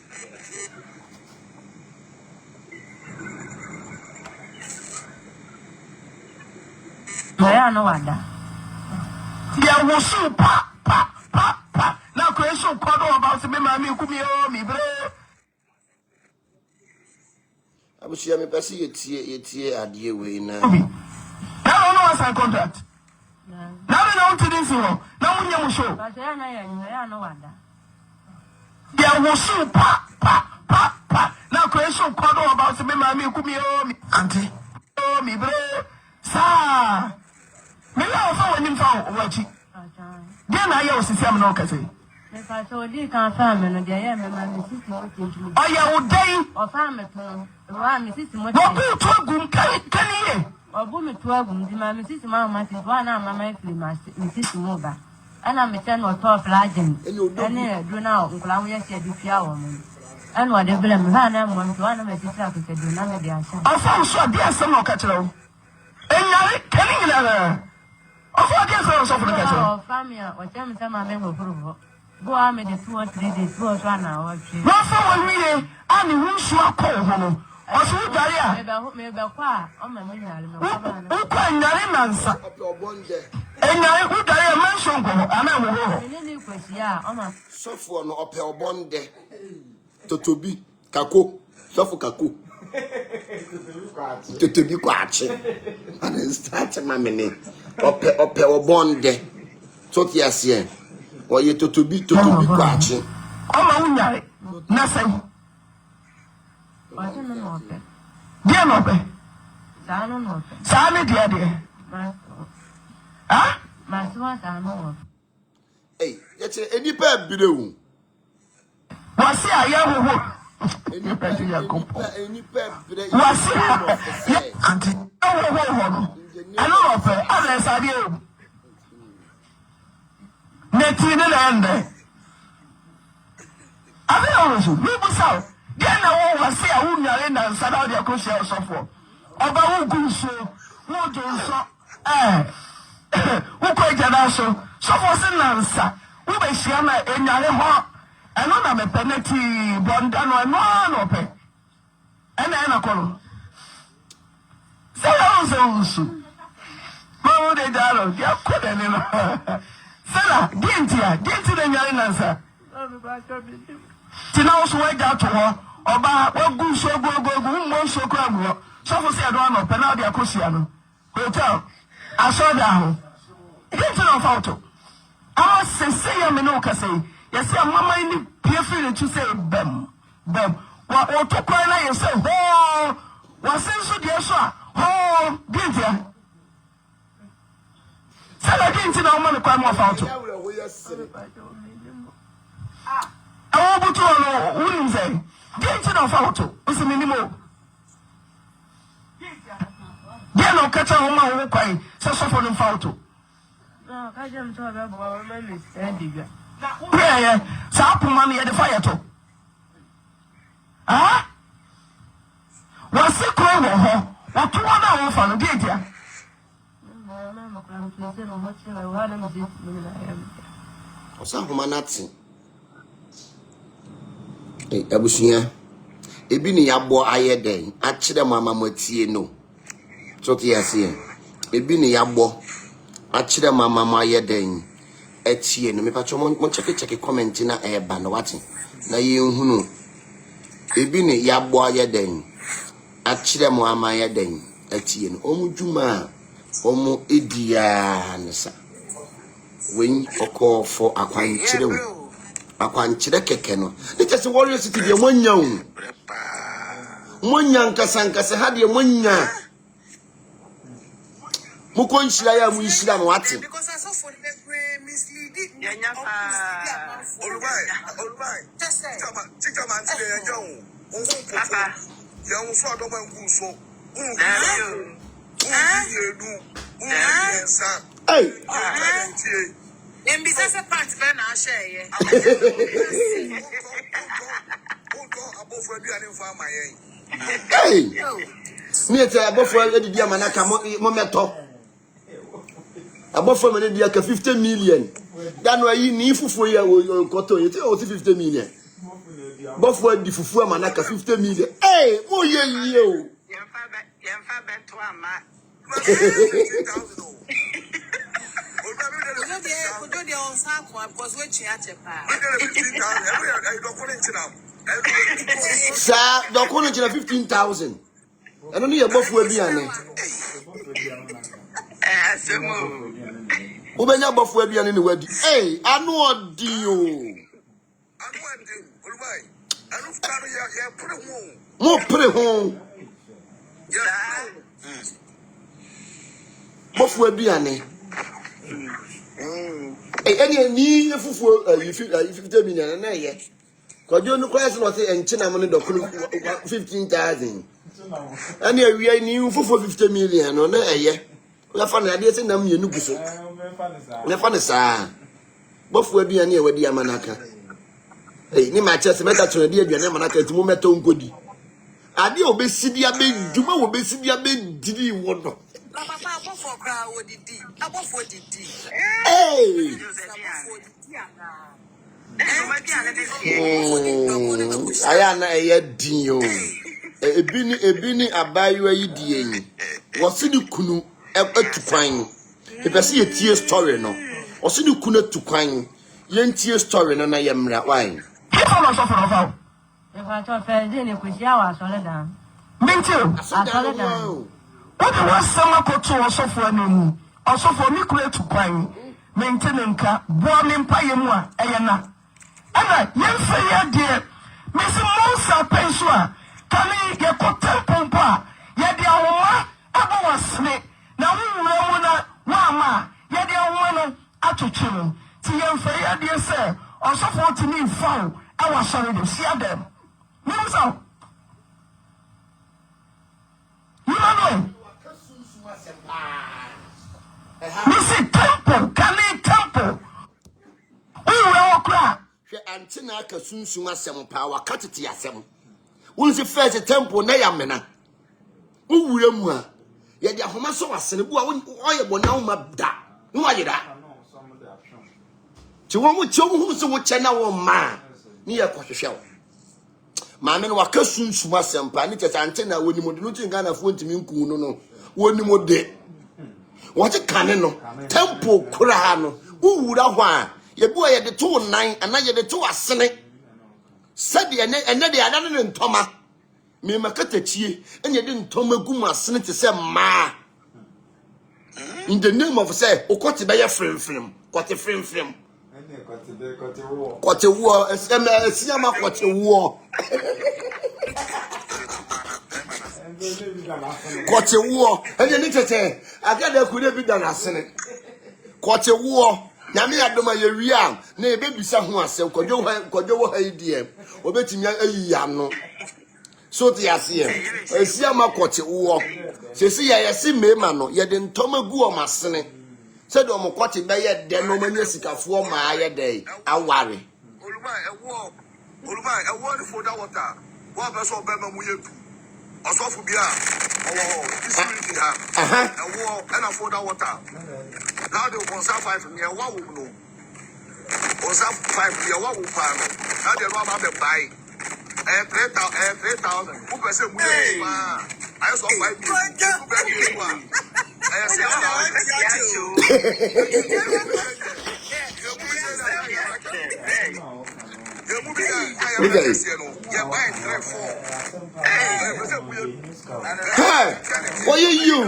ya no wada ya wosu pa na ko eso ko do ba se me ma mi ku mi o mi bre abusia me pese yetie ade we na no sign contract na be no ti so na munye mu show ba ya no wada ya wosu pa na ko eso ko do ba se me ma mi ku mi o mi anti o mi bre sa me la fa woni fa wachi dia na ya osisi am na okase me fa so di kan fa me no dia ya me ma mi sisi mo tinju o ya wo dai o fa me to wa mi sisi mo no bi to agum kan ye obu mi to agum di ma mi sisi ma ma ti wa na ma ma fi ma mi sisi mo ba ana me ten o to flagen ene do na nkula wo ye se di fia wo mo ana wa de bele me ha na mo to ana me sisi akeke do na me dia sha afa so dia se mo ka kire wo enyare kan ni na afa dia so for the oh family o tem sama me go furu go am the 2 or 3 days go so na o chi no fa won wiye ani hu so akọ ho no o so dare a me be kwa o ma me nyare me kwa ba na o kwa nyare nansa enyare hu dare man so nko ana mo ho ni kwesi a o ma sofo no ope obonde totobi kako sofo kako totobi kwache ana start mamene ope obonde so ti ase o ye totobi kwache o ma unyare na sai o se no ope dia no ope sa me dia ma so sa no ye che enipa abirewu wasi aya hoho enipa abire wasi anti hoho no ano ope ala sa dia o neti ne lende abi o so mi bu sa dia na wo wasi a wo nyare na nsada o dia ko sia osofo oba wo gu so wo do so so for Nansa, who be Shiana and Yaleho, and on a penalty, Bondano, and one open. And then I call. Say also. Oh, they dialogue, you couldn't. Sela, Dinty, the Yalinansa. Tina so wait out to her, Oba, what good so go, so crab. So for say I don't know, Penadia Cosiano. Hotel. I saw that. Get to photo. I must say, I'm no say. Yes, I'm mamma in the peer to say, Bem. What to cry and say, oh, what's in so dear, sir? Oh, did ya? Say I didn't know money crime of photo. I want to know, wouldn't say. Get to photo. What's the minimum? Dia no catch a woman who cry, so for them photo. No, I don't talk about my mistake. Yeah, Sap money at the fire too. Ah? What's the crime of her? What 2 hours for the data? Osahumanati. Abusuya. Ebi ni yabo ayeden. Achire mama motie no. So tiase. Ebi ni yabo. Achire mama ayeden. Etie no. Me patcho mo check comment na eba no wati. Na ye nhunu. Ebi ni yabo ayeden. Achire mama ayeden. Etie no. Omu juma. Omu edia nsa. When oko for akwanchire wo. Akwanchire keke no. It just warrior city de monya wo. Monya nkasa ha de monya. Muko nshira ya mu nshira no wate. Because I saw for the misleading. Olùbáyì. Chika man ti de yan o. Papa. Yan so adomo ngu so. Hey. Mbisa se part be na share ye. Hey. Me tell abofo edidi amanaka mo meto. Abofo me dey ka 50 million. Dan wa yi ni fufu ya koto ye o 50 million. Abofo di fufu amanaka 50 million. Hey, mo ye o. Yemfa beto ama. Sa dokunu chira 15,000. Eno ni yebofu aduane. Asemo. Ubenya bofu aduane ni wadi. Hey, anu odi o. Olùbáyì. Anu fukanu ya pere ho. Mo pere ho. Bofu aduane. Any ni fufu you 50 million na ye. Kojo no class no say enchina mo ne dokunu 15,000. Any we ni fufu 50 million no na ye. We fa na de say na mienu guso. We fa ne sa. Bofu aduane e wadi amanaka. Ni ma chese meta to de aduane amanaka ntumo meta nkodi. Ade obesidi abeduma obesidi abediri wono. Papa abofo kra odidi. Abofo didi. Hey. Aya na eye din o. Ebini abayo yi die yi. Wosi ni kunu etukwan. Epese ye tie story no. Wosi ni kunu etukwan. Ye tie story no na ye mra why. If I thought Ferdinand could show us all down. Mintu. What was some koto also for any also for me to kwang maintaining ka boiling payemu a eyana ana yemfa ya de Miss Musa pensua kani ye ko tempo pa ye de awoma abo wasne na wura mu na wa ma ye de awoma no atochiro ti yemfa ya de se also for to me foul I was sorry to see them Musa you know Missy temple, Kali temple. We will cry. She antina ka sunsun asem pa wa katete asem. Won se first temple na ya mena. Wo wura mu a ye de ahoma so wasene bu a wo ye bona wo ma da. No wa ye da. ti wo mu chom hu so wo che na wo ma ni ye kohwehwe wo maame no waka sunsuma sempa ni tete ante na woni mode no tin Ghana fo ntimi nku no woni mode wo te kane no tempo kura no wuwura ho a ye bo ye de to nan ana ye de to asene said ene de ada no ntoma me makatachie enye de ntoma gum asene te se ma in the name of say okoti be ye frem kote frem kote wo esiama kote wo kote wo enye ni tete agada ku de bi da na asene kote wo nyame adoma ye wia na e bebisa ho asem kodwo wo ha idie obetimi ayi ano so ti ase esiama kote wo sesi ye yesi mema no ye de ntoma gu o masene said o mo kote be ye de no manya sikafo ma ye de aware Oluma ewo ni foda water wa be so be ma mu yetu osofu bia owo district ha ewo na foda water now the 1.5 me wa wo no 1.5 me wa wo pa no now the no ba be buy 3,000 who be say mu ye ma I saw 5 people be you wa I say hey, what you?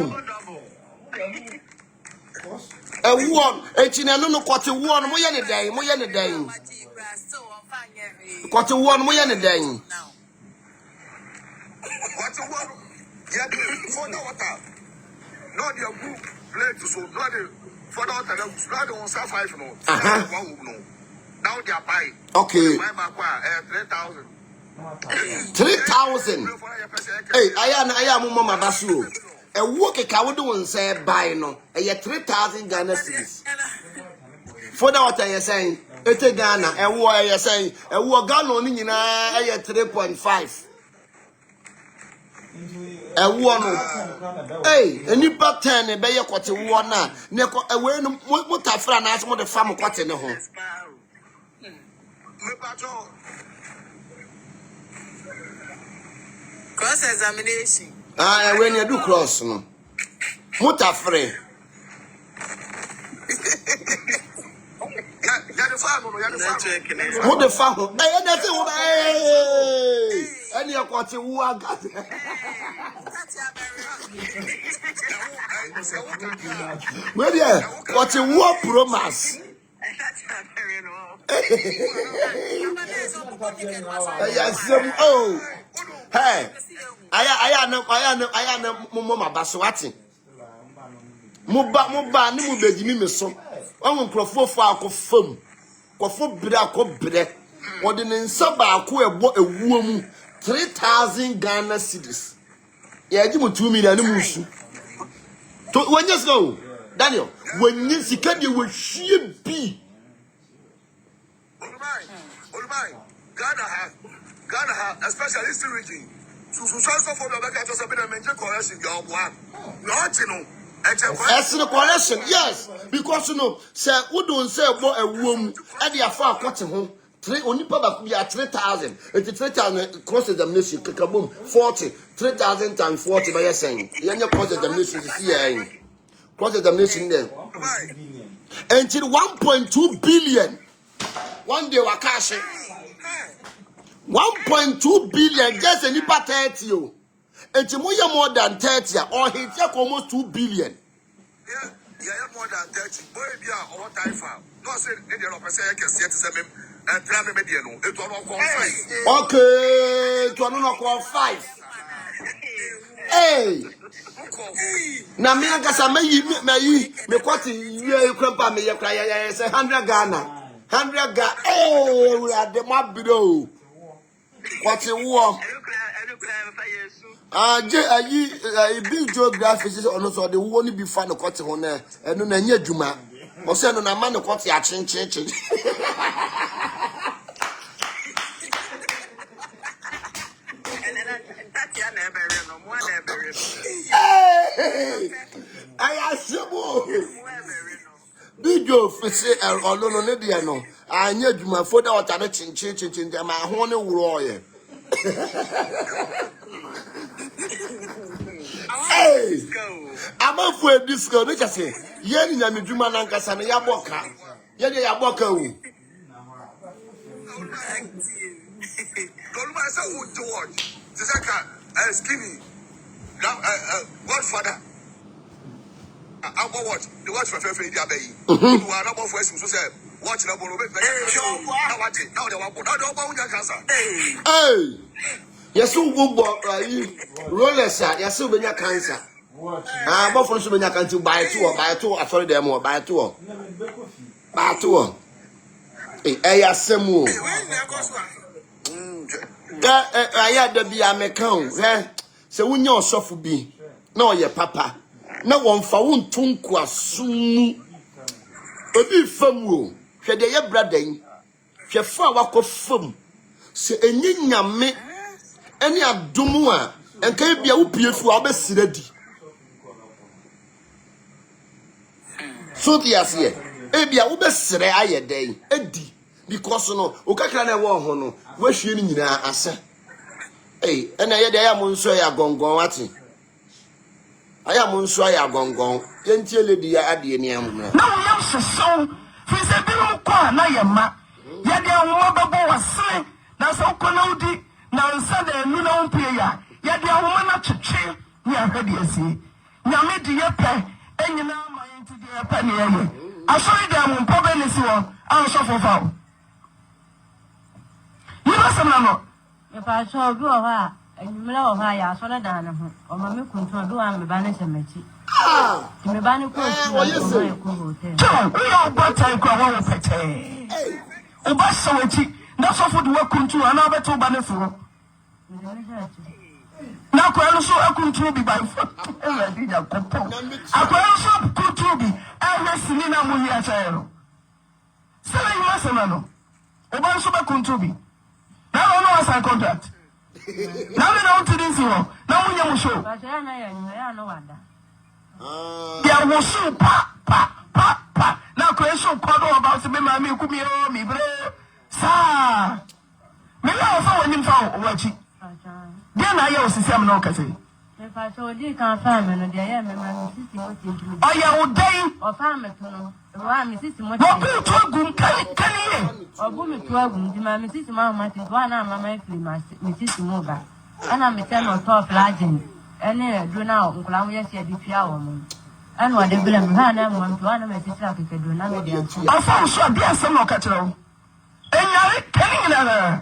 A one, a china no quarter one, more than a day, more than a day. Quarter one, more than a day. Quarter one, yeah, for the water. Not your group play to so not the for the water, not the 1.5 no. Now they are buying. Okay. 3,000. 3,000. Hey, I am mama basu. A work a cow do say buy no. 3,000 Ghana cedis. For the water you're saying, it's a Ghana, a war you're saying, a war Ghana only in 3.5. A war. Hey, a new pattern, a bayer quarter one. Neko, a way no what I found as what the farm quarter in the home. Cross examination. When you do cross, no. Muta free. What the farm? Hey, that's it. Hey, and you're quarter one. Well, yeah, quarter one promise. Oh, hey, I am Mama Baswati. Muba, ni mubeji mi so. Won krofo fo akofam. Kofo bire akobire. Wode ne nsaba ako ebo ewuo mu 3,000 Ghana cedis. Ya ji mu 2 million mu su. To when just go. Daniel, when you sika de we hwie bi. Ghana has, especially this region. So for the back to a major correction, your one. Not you know. As the correction, yes, because you know, say, who don't say about a womb at the afar cutting home. Only probably 3,000. It's 3,000 cross examination, kaboom, 40, 3,000 times 40 by saying. You're cross examination is here. Cross examination there. Until 1.2 billion. One day, we're cashing 1.2 billion, just a nipa 30. And you more than 30, or he take almost 2 billion. Yeah, more than 30. Boy, be a what time for? No, say, Indian officer can see it and tell me, it will not call 5. Okay, it will not call 5. Hey, now me and Gasa me quite you grandpa me, you cry, say 100 Ghana, 100 Ghana. Oh, we are the map below. What's a war? Big geography is also the one be found a quarter on there, and no near Juma. Or send on a man of what's the action change. I ask you, video fise olono ne de no anya dwumafo da otare chinchin ma ho ne wuro ye hey amafu e disco no kase ye ni nyame dwuma na nkasa ne yaboka ye de yaboka wu Toluma say who to watch Zaka skinny Godfather I go watch the watch for Fefe Dia Bay you are not for so say watch na bolo be now they want now cancer hey yesu gbogbo ayi rollers yesu benya cancer bo for so benya cancer buy to afori dem o buy to ya semu aya da bia mekan se wunya osofo bi na oye papa na wonfa wontonku asunu obi famu hwe de ye bradan hwe fa wakọ fam se enyi nyame eni adomu a enka bia wo pie fu a obesira di so ti ase e bia wo besire ayeden edi because no okakra na wo ho no wahwie ni nyina ase ena ye de ya monso ya gongon ati aya monso ya gongon yentie ledi ya ade ni amuna na wo yam seso fi se bi mo kwa na ye ma ye de wo bebo wase na so ko na udi na nsa de nu na mpie ya ye de wo na twetwe ni ahwede asi nyame de ye pe enyina ma yenti de ye pe ne ye asori de mo mpo be ni si wo an so fofa you know some no if I saw do ha enyimla o ha ya so na dan ho o ma me kuntu do am be ba ne semati me ba ne ko si o ma ko hotel we are about time ko wa pete o ba so wati na so fo do kuntu ana ba to ba ne furo na ko elo so akuntu bi ba fo e wa di ja ko po akwa so kuntu bi e na sini na mu ya chaero sele you must know o ba so ba kuntu bi now no was a contract. Now they don't do this one. Now we are show. but ya no wada There was so pa. Now question call about me mama kumi o mi bre. Sa. Me na fa wani fa wachi. Dia na ya osisiam na okase. if I saw di kan fa me no de ya me ma sisi mo ti dum Oya udai. o fa me to no wa me sisi mo Wo ku to gum kan obu mi to agum di ma me sisi ma ti wa na mama e free ma me sisi mo ba ana me tell no top lagin ene do na nkula mo yesi adi fia wo mo ana wa de bele me ha na mo to ana me sisi akeke do na me de antu Afa so dia sem no katero. Enyare kan na.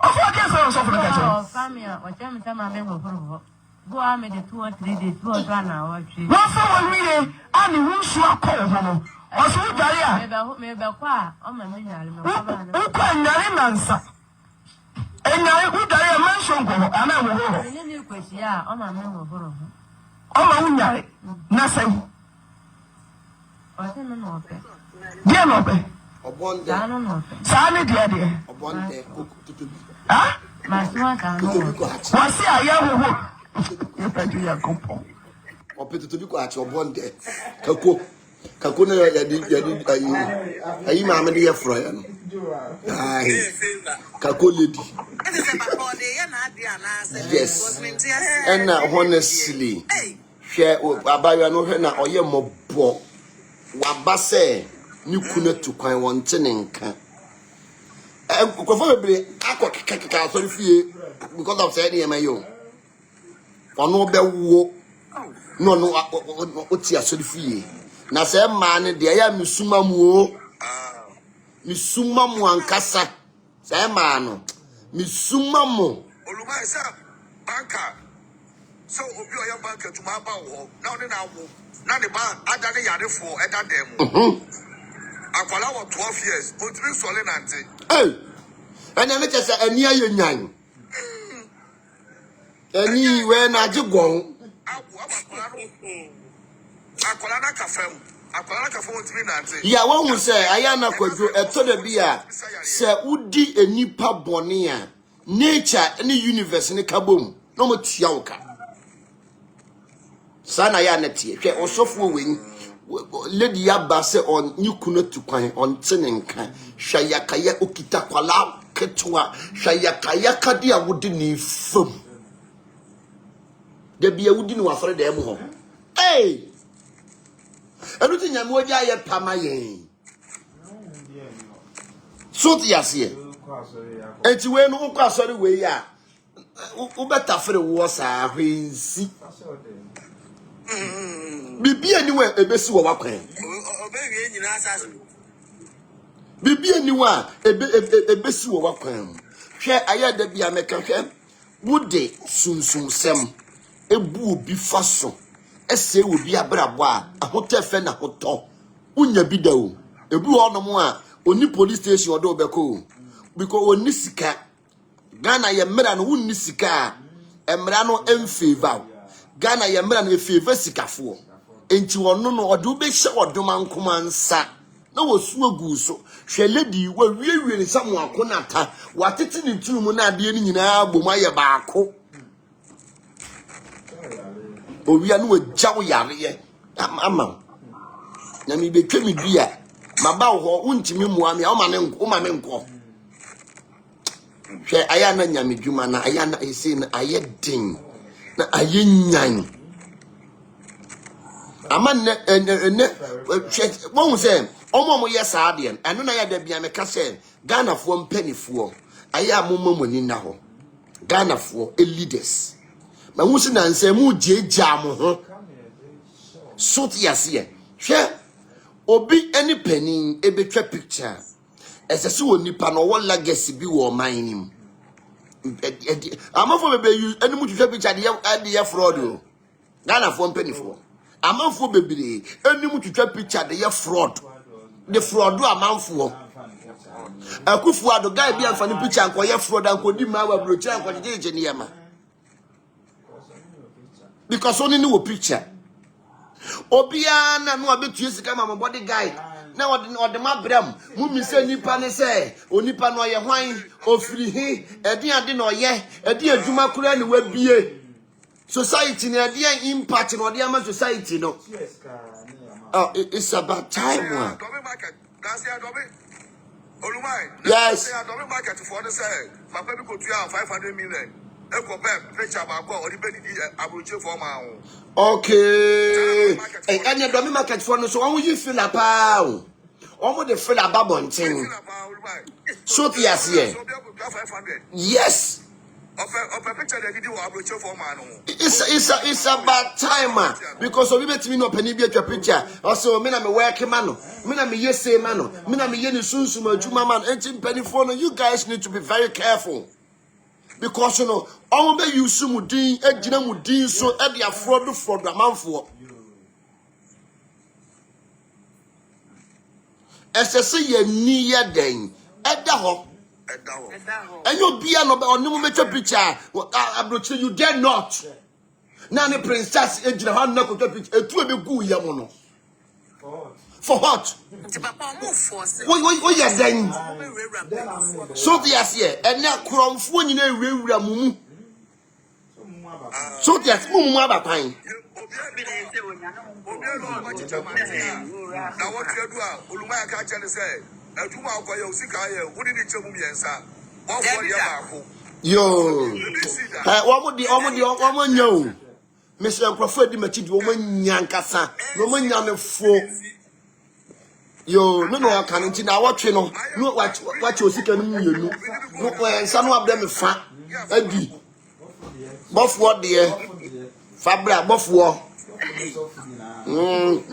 Afa dia sem so for katero. family o che me sama me go foro go a me de 2 or 3 days go to na wa chi Wo fa won wiye ani hu so akọ ho no. Oso dare a me be kwa o ma me nyare me kwa ba na ukwa nyare nansa. Enyare udare mention ko ana wo ho. me ni kwesi a o ma me go foro O ma unyare na sai. o se me no pe Dia no be. obonde da no no pe Sa ne dia dia. obonde tutubi Ha? ma so ta no ko achi Wasi aya ho. Ye pa ju ya kompo. tutubi ko achi obonde kako na ayi ma me de ye fro ya no ai kako lady yes and honestly hwe abayo no hwe na oye mobo waba se ni kuna tu kwan won tene nka kwofo bebre akokeka sorry fie because of say any mayo ono be wo no oti asori fie na se ma ne de ya misuma mu ankasa se ma no misuma mu Oluma say banker so obi oya banker to ma ba wo na oni na wo na ne ba ada ne yare fo eda dem akwala wo 12 years o tiri sole nante anya me chese ani ayo nyan ani we na jigon akwala na kafem o tiri nante ya won se aya na kwadwo eto da bia se udi enipa bone a nature ni universe ni kabom no mo tia woka Sana ya netie. Hwe osofo wen. Lady ya base on nyukuno tukwan on tenenka. Hwayakaya okita kwala ketwa. Hwayakaya kadi awudi ni fam. De bia wudi ni wafre de mu ho. Hey! Enuti nyame oja ye pama yen. Sot yase. Enti we no kwa sori we ya. U beta fere wo sa hwensi. Bibi aniwa ebesi wo wakwan. Obewie nyina asase. Bibi aniwa ebesi wo wakwan. Hwe ayada bia meka hwe wude sunsum sem ebu obi faso ese obi abrabo a ahotefe na hoto unya bida o ebu honom a oni police station odo beko because oni sika Ghana ye mera no wonni sika emra no emfavor Ghana ye mera no efavor sikafo enti wono no odo be hye odoma nkoma nsa na wosu agu so hwe lady wa wiewie ni samu akonata watete ni tumu na ade ni nyina boma ye baako Owi anu ejawo yare ama na mi betwe mi bia maba ho untimi mua me o ma me nko hwe aya na nyame dwuma na aya na ese na ayedin na ayenyan ama ne hwe won se omo yesa ade eno na ya da bia me ka se Ghana fo mpanifuo aya amomamoni na ho Ghana fo leaders ma wusi na nse mu jeja mo ho sot yase hwe obi any penny ebetwa picture esese woni pa no wo legacy bi wo mining amafo bebe use any mu twetwa picture de ye fraud o Ghana fo penny fo amafo bebere any mu twetwa picture de ye fraud the fraud do amafo akufu ado guy bi amfani picture anko ye fraud anko di ma wa brocha anko jeje ne yema because only no picture obia na no abetu sika ma body guy na ode ma bram mu mi se nipa ne se onipa no ye hwan ofiri hi ede ade no ye ede adwuma kura ne wabie society ne ade impact no ode ama society no oh it's about time one yes market for the say papa bi ko tua 500 million picture for okay and the domi market for no so won you feel apa o omo de feel ababonten so tias here yes it's about time because obi betimi no pani bi atwa picture also me na me work man no me na me yese man no me na me ye ni sunsum adwuma man enti pani for no you guys need to be very careful because you know all be use mudin ejina mudin so e dia fraud amanfo esese ye ni ye den eda ho enyo bia no onim metwa picture abrochi you dare not na ne princess ejina ho na kotwa picture etu e be gu ye mo no for what we then so there's here and na kromfo nyina ewura mumu so there's mumu abapan na what you do olumaya ka chele say aduma akoye osika ye wodi ni chemu miensa one for ye baako yo omo nya o Mr. Crawford di machi di omo nya nkasa no omo nya ne fo yo no aka nti na watwe no no wache osika no muyenu no ensa no abde me fa adi bofo de fabra bofo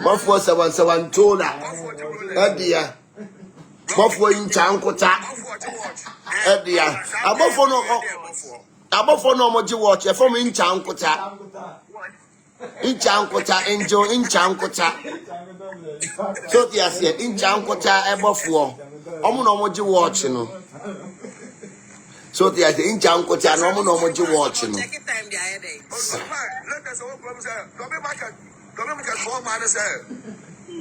bofo 7 tola adi ya bofo incha nkota adi ya abofo no omoji watch e fo me incha nkota enjo incha nkota so there's here incha nkota ebofo omo no omoji watch no so there's incha nkota no omo no omoji watch no let us all problem say don't make us go man say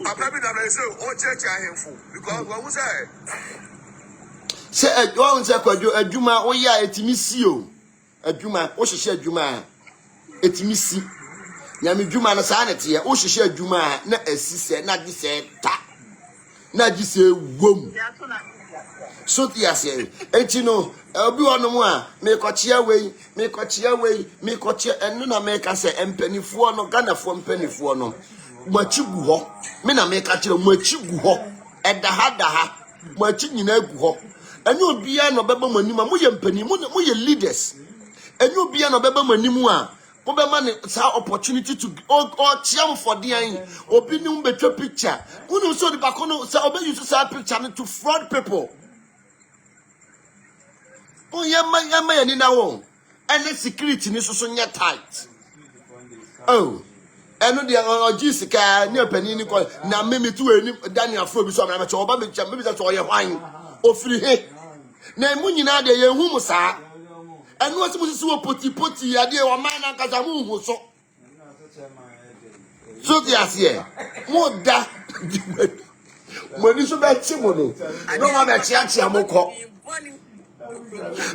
papa bi na say o church ahemfo because when we say won say kwadwo adwuma wo ya etimi si o adwuma wo hyehyɛ adwuma etimi si nyame dwuma na saa nete ye wo hwehwe adwuma na asise na gise ta na gise wom so ti ase enti no obi wono a mekochia wei enu na meka se empanifo no ganafo empanifo no machi gu ho me na meka kire machi gu ho edaha machi nyina gu ho enyo obia no beba manima mo ye mpani mo ye leaders enyo obia no beba manimu a mo be man sa opportunity to or chiam for the obi ni betwa picture unu so the back no sa obi use sa picture to fraud people. Oh, yama ni na won. And the security ni so nya tight. Oh. Eno de ogisika ni opani ni ko na meme tu ani Daniel Afro bi so na me che oba me maybe that oye hwan ofiri he. Na mu nyina de ye hu mu saa. Eno ase mu sisi wo poti ade o man na kasa mu hu so. So ti ase mo da. Mo ni so ba chi mo no. No ma be chi mo ko.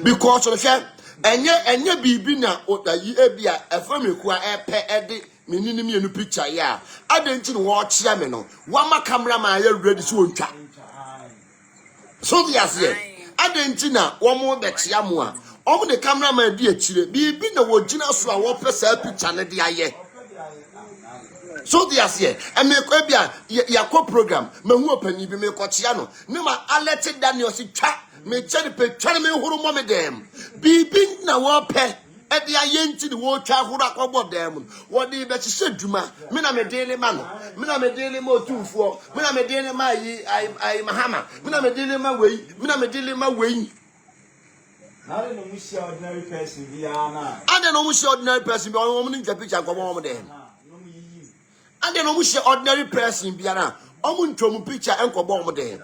Because of the enye bibi na odayi ebia efamekua epe ede menini mienu picture ya adenchi no wo chia me no wama cameraman ya ready so ntwa so yes ye adenchi na wo mo be chia mo a omo de cameraman di akire bibi na wo gina so a wo pesa picture ne de aye so yes ye emeko ebia yakọ program mehu opani bi meko chia no ne ma alert Daniel si twa me chani pe chani me huru mo me dem bibi na wo pe e de ayenti ni wo twa huru akobo dem wo de be hye dwuma me na me dele ma no me na me dele ma otumfo me na me dele ma yi ai mahama me na me dele ma wei me na me dele ma wei ade no mushi ordinary person bia na ade no mushi ordinary person bia wo ni nja picture akobo mo dem ade no mushi ordinary person bia na o mu ntwom picture enkobo mo dem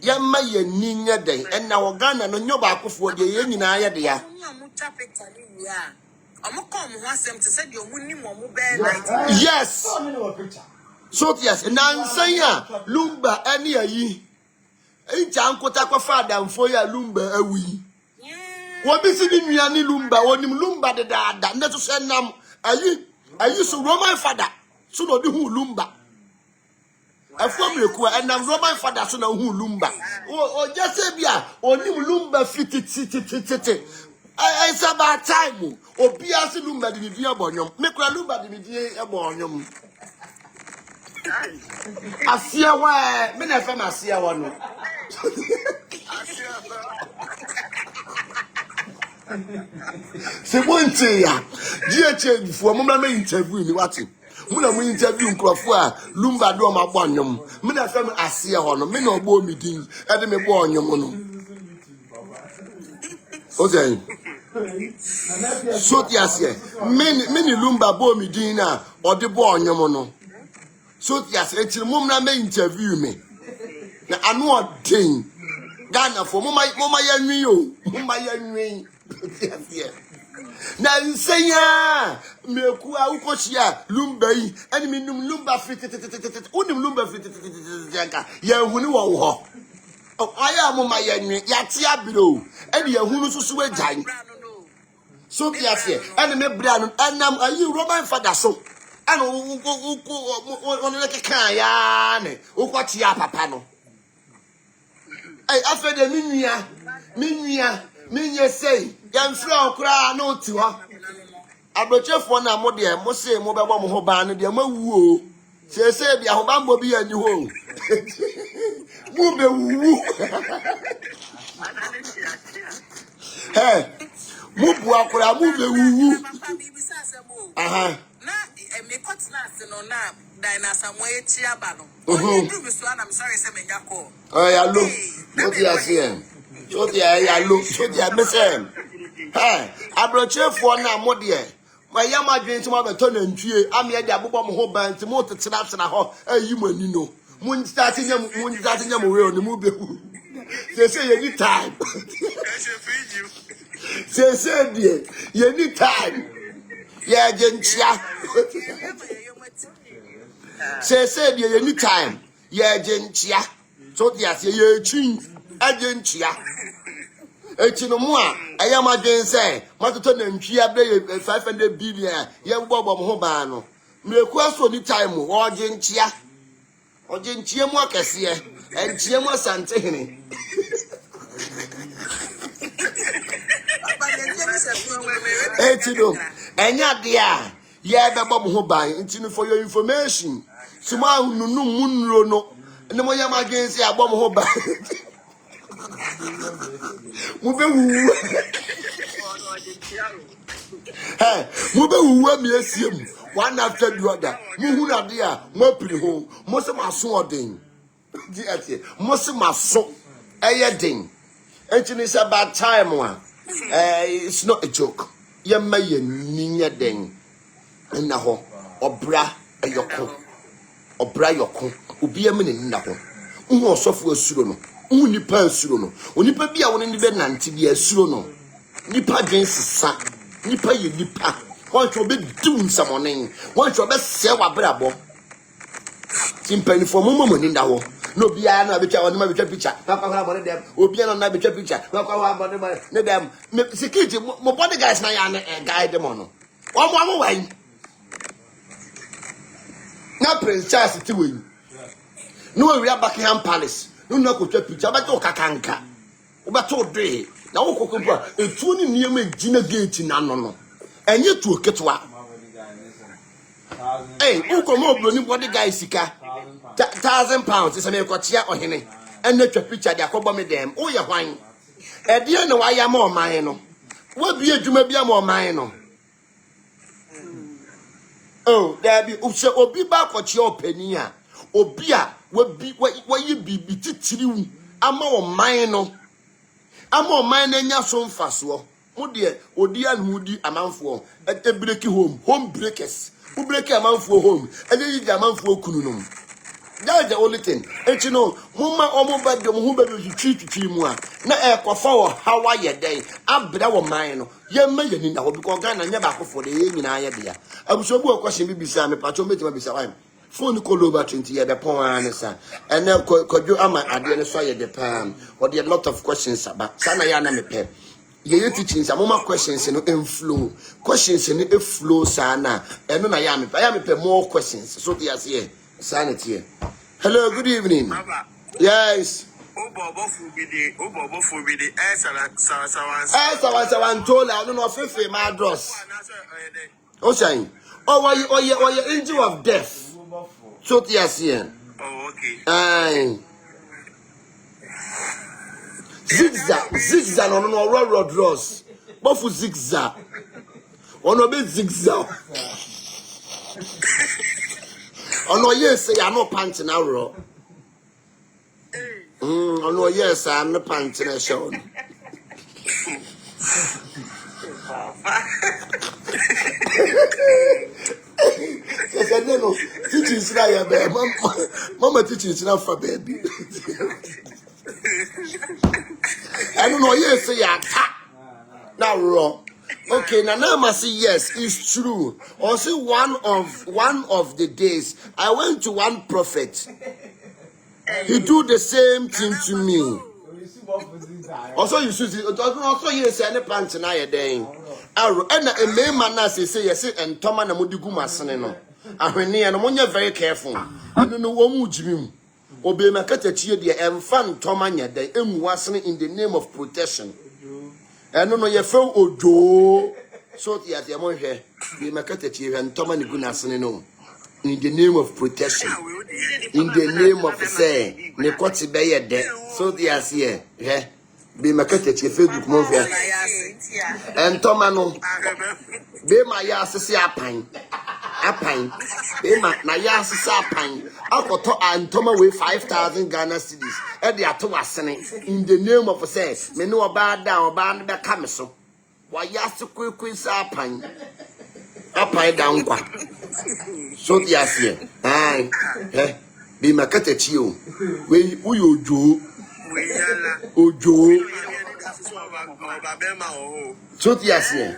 yamma ye ninya den enna wo Ghana no nyoba akofo de ye nyina ye de ya yes so yes nansan ya lumba ene ayi encha nkota kwa fada mfo ya lumba awi wo bi si ni nua ni lumba wonim lumba de daada ndeso senam ayi so Roman fada so no de hu lumba afomreku enam Roman father so na hu lumba o jese bia onim lumba fititi I say about time obi ase lumba de bia bonyom mekura lumba de bia e bonyom asia wa me na fa na asia wa no se bonte ya GH fu mo ma interview ni wati muna mu interview nkrofo a lumba do ma gbo anyom me na fam ase ho no me na ogbo mi din e de me gbo anyom no ozen so ti ase me ni lumba bo mi din na o de gbo anyom no so ti ase e mum na me interview me na anu odin Ghana for mama ya nwi o mama ya nwi na nsenya meku a ukohia lumba yi ani minum lumba fititititi unim lumba fititititi yanka ya huni wo ho aya mo ma ya nwi ya ti abiro ani ya hunu susu agyan so bia se ani me bra no anam ayi Roman father so ani won le kekan ya ne ukohia papa no ai afede minua sei yamfra okra na oti ho abrochefo na mo de mo se mo bebo mo ho ba no de mawu o se bia ho bambo bi ani ho mu be wu hey mu bu akra mu be wu aha na me kotnas no na dinosaur mo echi aba no o du bi so na I'm sorry say me nyako ya lo mo ti ase so ya lo so ya mesem hey abrochefo na mo de ma ya ma dwen ti mo be to na ntue am ye de abobom ho ban ti mo tetena ho ayi mo ani no mo start nyam we oni mo be hu say ye ni time say die ye ni time ye gentia say die ye ni time ye gentia so dia say ye chin agentia Echino mua, ayama gen say, Matoto Nentria 500 billion, young Bob Hobano. Mekwaso ni time, or Gentia, or Gentia Makasia, and Chiamo Santini. Echino, and ya dear, yeah, Bob Hobai, into for your information. Suma no munro no, and the Moyama against ya Bob Hobai. Hey, move one after the other. Muhuna dear, Mopri home, most of my swording. Most of my so a ding. And it's about time one. It's not a joke. You may mean a ding. And now, or bra a yoko, or bra yoko, will be a minute now. Uno software surono. Unipa surono. Unipa be a one in the bed nanti be a surono. Nipa against sa. Nipa ye nipa. Want to be doing some morning. Want to be sell a brabo. Timpen for moment in that one. No be an abicha on my picture. Papa about them. Obian on my picture. Papa about them. Security. My body guys na guide them on. One way. Now Prince Charles to win. No, we are Buckingham Palace. No, picture, but to Kakanka. But to day. Now, a 20 near me, Gina Gate in Anono. And you to a ketwa. Hey, who come up with anybody guy sika? £1,000 is a mere quatia or henny. And let your picture, they are cobble them. Oh, your wine. At the end, why am more mine? What be a Jumabia more mine? Oh, there be Usha or be back what your penia. Obia will be what you be titty. I'm more mine. I'm more mine and your son fastwo. Oh dear, moody amount for at the breaking home breakers. Who break a man for home, and then you get a man for Kunum. That's the only thing. And you know, Mumma almost bad the who better you treat to more. Na air for how are you day? I'm better mine. Young man in the whole Ghana never for the evening idea. I was so good question beside me, Patromate beside. Phone call over 20 years, the point answer. And now, could you am I didn't say the palm or there are a lot of questions about Sanayana me pep. Ye teaching some more questions in flow. Questions in a flow, sana. And then I am more questions. So there's here. Sanity. Hello, good evening. Yes. I told I don't know if my address. Oh, saying. Oh, you angel of death. So there's here. Oh, okay. Aye. Zigzag on no road ross. Both zigzag. On a bit zigzag. Oh no, yes, I no pants in our oh no, yes, I'm the pants in a show. Yes, I don't know. Teaching is not baby. Mama teaching is not for baby. I don't know. Yes, say ya. Now wrong. Okay, now I must say yes, it's true. Also, one of the days I went to one prophet. He do the same thing to me. Also, you should also yes, any pants na ye den. And a main man say yes, and Toma na mudigu masene. Ahwene and monya very careful. I don't know what would you obey my catechia dear and fan Tomanya de wasn't in the name of protection. I don't know your phone Ojo. So the Amon here be my catechia and Tomani Gunasan in the name of protection. In the name of say, Nekoti Bayer de so the Asia, yeah. Be my catechia Facebook movie. And Tomano be my ass apine. Apine, Bema, na yas sapine. Alcoto and Toma with 5,000 Ghana cedis. And they are to us in the name of a say, me know about down, band the camiso. Why yas to quick sapine? Apine down one. So the Asia, aye, be my catechio. Who you do? Ojo. So the Asia.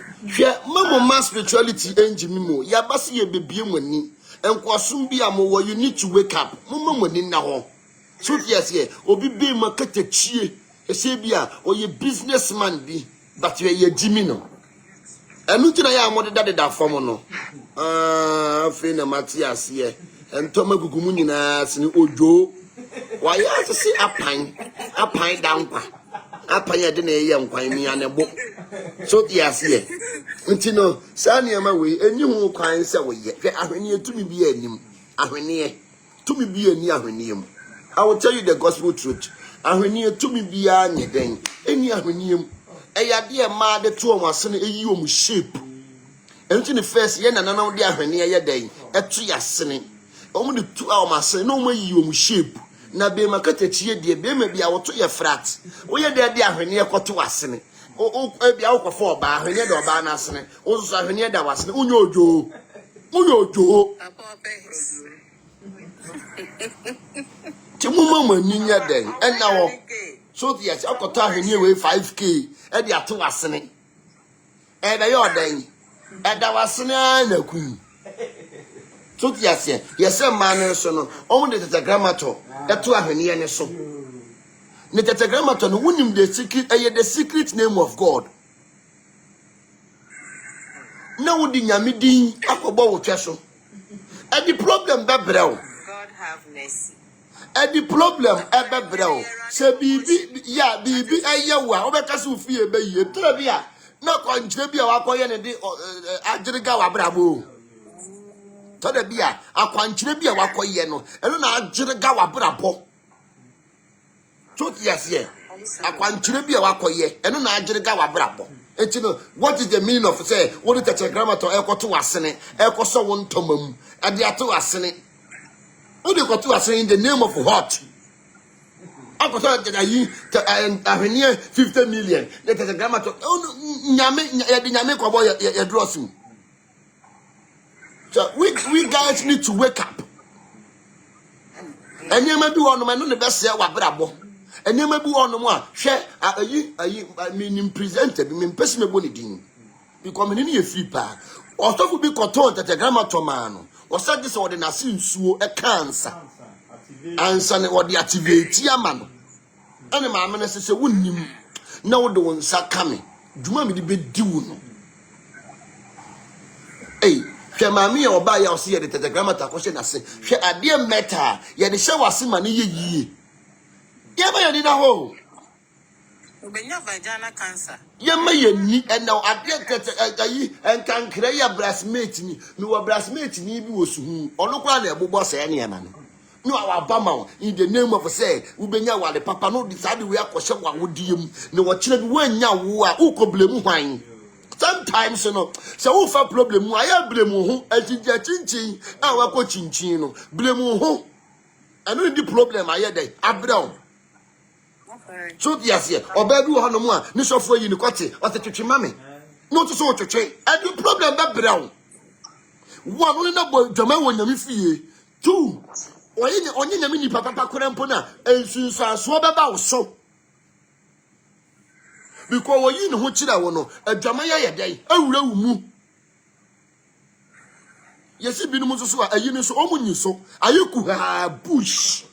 Mama mass spirituality engine mo ya basi ye bebie mwani enkwasum bia mo you need to wake up mama mwani na ho so yes here obi be makatachie Esebia or ye businessman be, but ye Jimino. And look at I am that form no. Fina Matthias here, and Thomas Gumunas and Ojo. Why you have to see a pine down. A pine didn't young me and a book. So yes, here. Untino, Sanya Mawi, and you won't cry so yet. I near to me be a name. I near to me be a near name. I will tell you the gospel truth. I near to me be a near then. Any name. A dear mother to a son, a you shape. And in the first year, and another day, near your day, a 3 years sinning. Only 2 hours, no way you shape. Na be makete chie die be ma bia woto ye frat wo ye de dia hwene ye koto wasene o bia wo kofo ba hwene de oba na asene wo so hwene da wasene unyo ojo ti mumma ninya den enna wo so the yes akoto hwene we 5k e de ato wasene e be ye odan e da wasene na kun so yes yes man so no o de tetragrammaton eto ahwene ye ne so ne tetragrammaton no wunim the secret name of God na wudi nyamedin akobo wo tweso e the problem be brew God have mercy e the problem e be brew se bibi ya bibi ayewa obekase ofie be ye tra bia na konjire bia wakoye ne de agiriga wa brabo Tada bia akwankyere bia wakoye no eno na agirega wabrabo so yes here akwankyere bia wakoye eno na agirega wabrabo enti no what is the meaning of say what is the tetragrammaton ekoto wasene ekoso won tomam ade ato wasene what dey koto wasene in the name of what akoto ayi ahwenie 50 million the tetragrammaton nyame ye nyame kobo ye drosim. So we guys need to wake up. And you may be one of my no best say wa brabo. And you may be one of one share I mean presented me person me boni din. Because me ni e free pa. Also for be control that the grammaton man. O say this or the nasi nsuo e cancer. Answer ne or the activate ya man. Ani ma me say wonnim. Na wo de won sa kame. Djuma me di be di wo no. Hey hwe mami oba ya ose ye de tetragrammaton ko hwe na se hwe ade meta ye de hwe wase ma ne ye yie ye ba ye ni na ho ubenya vagina cancer ye ma ye ni na ade ayi enkankra ya breastmate ni mi wo breastmate ni bi wo suhu ono kwa na ebobọ se ne ma no no our bama in the name of say ubenya wale papa no decide we akohye wa wodiem ne wo kire bi wanya wo a ukoblemu hwan. Sometimes no so we fa problem mu aya blemu ho ajija chinchin a wa ko chinchin no blemu ho anu di problem aya dey abrown so yes here oba bi wo no mu a ni sofo yi ni kwate o te twetwe mame no to so twetwe and the problem be brown one only na boy jama wo nyame fie two onye nyame ni papa korampo na ensunsu aso be ba wo so because when you know what you want, a Jamaya day, a room. Yes, it been so a unit so omen you so. Are you could have bush?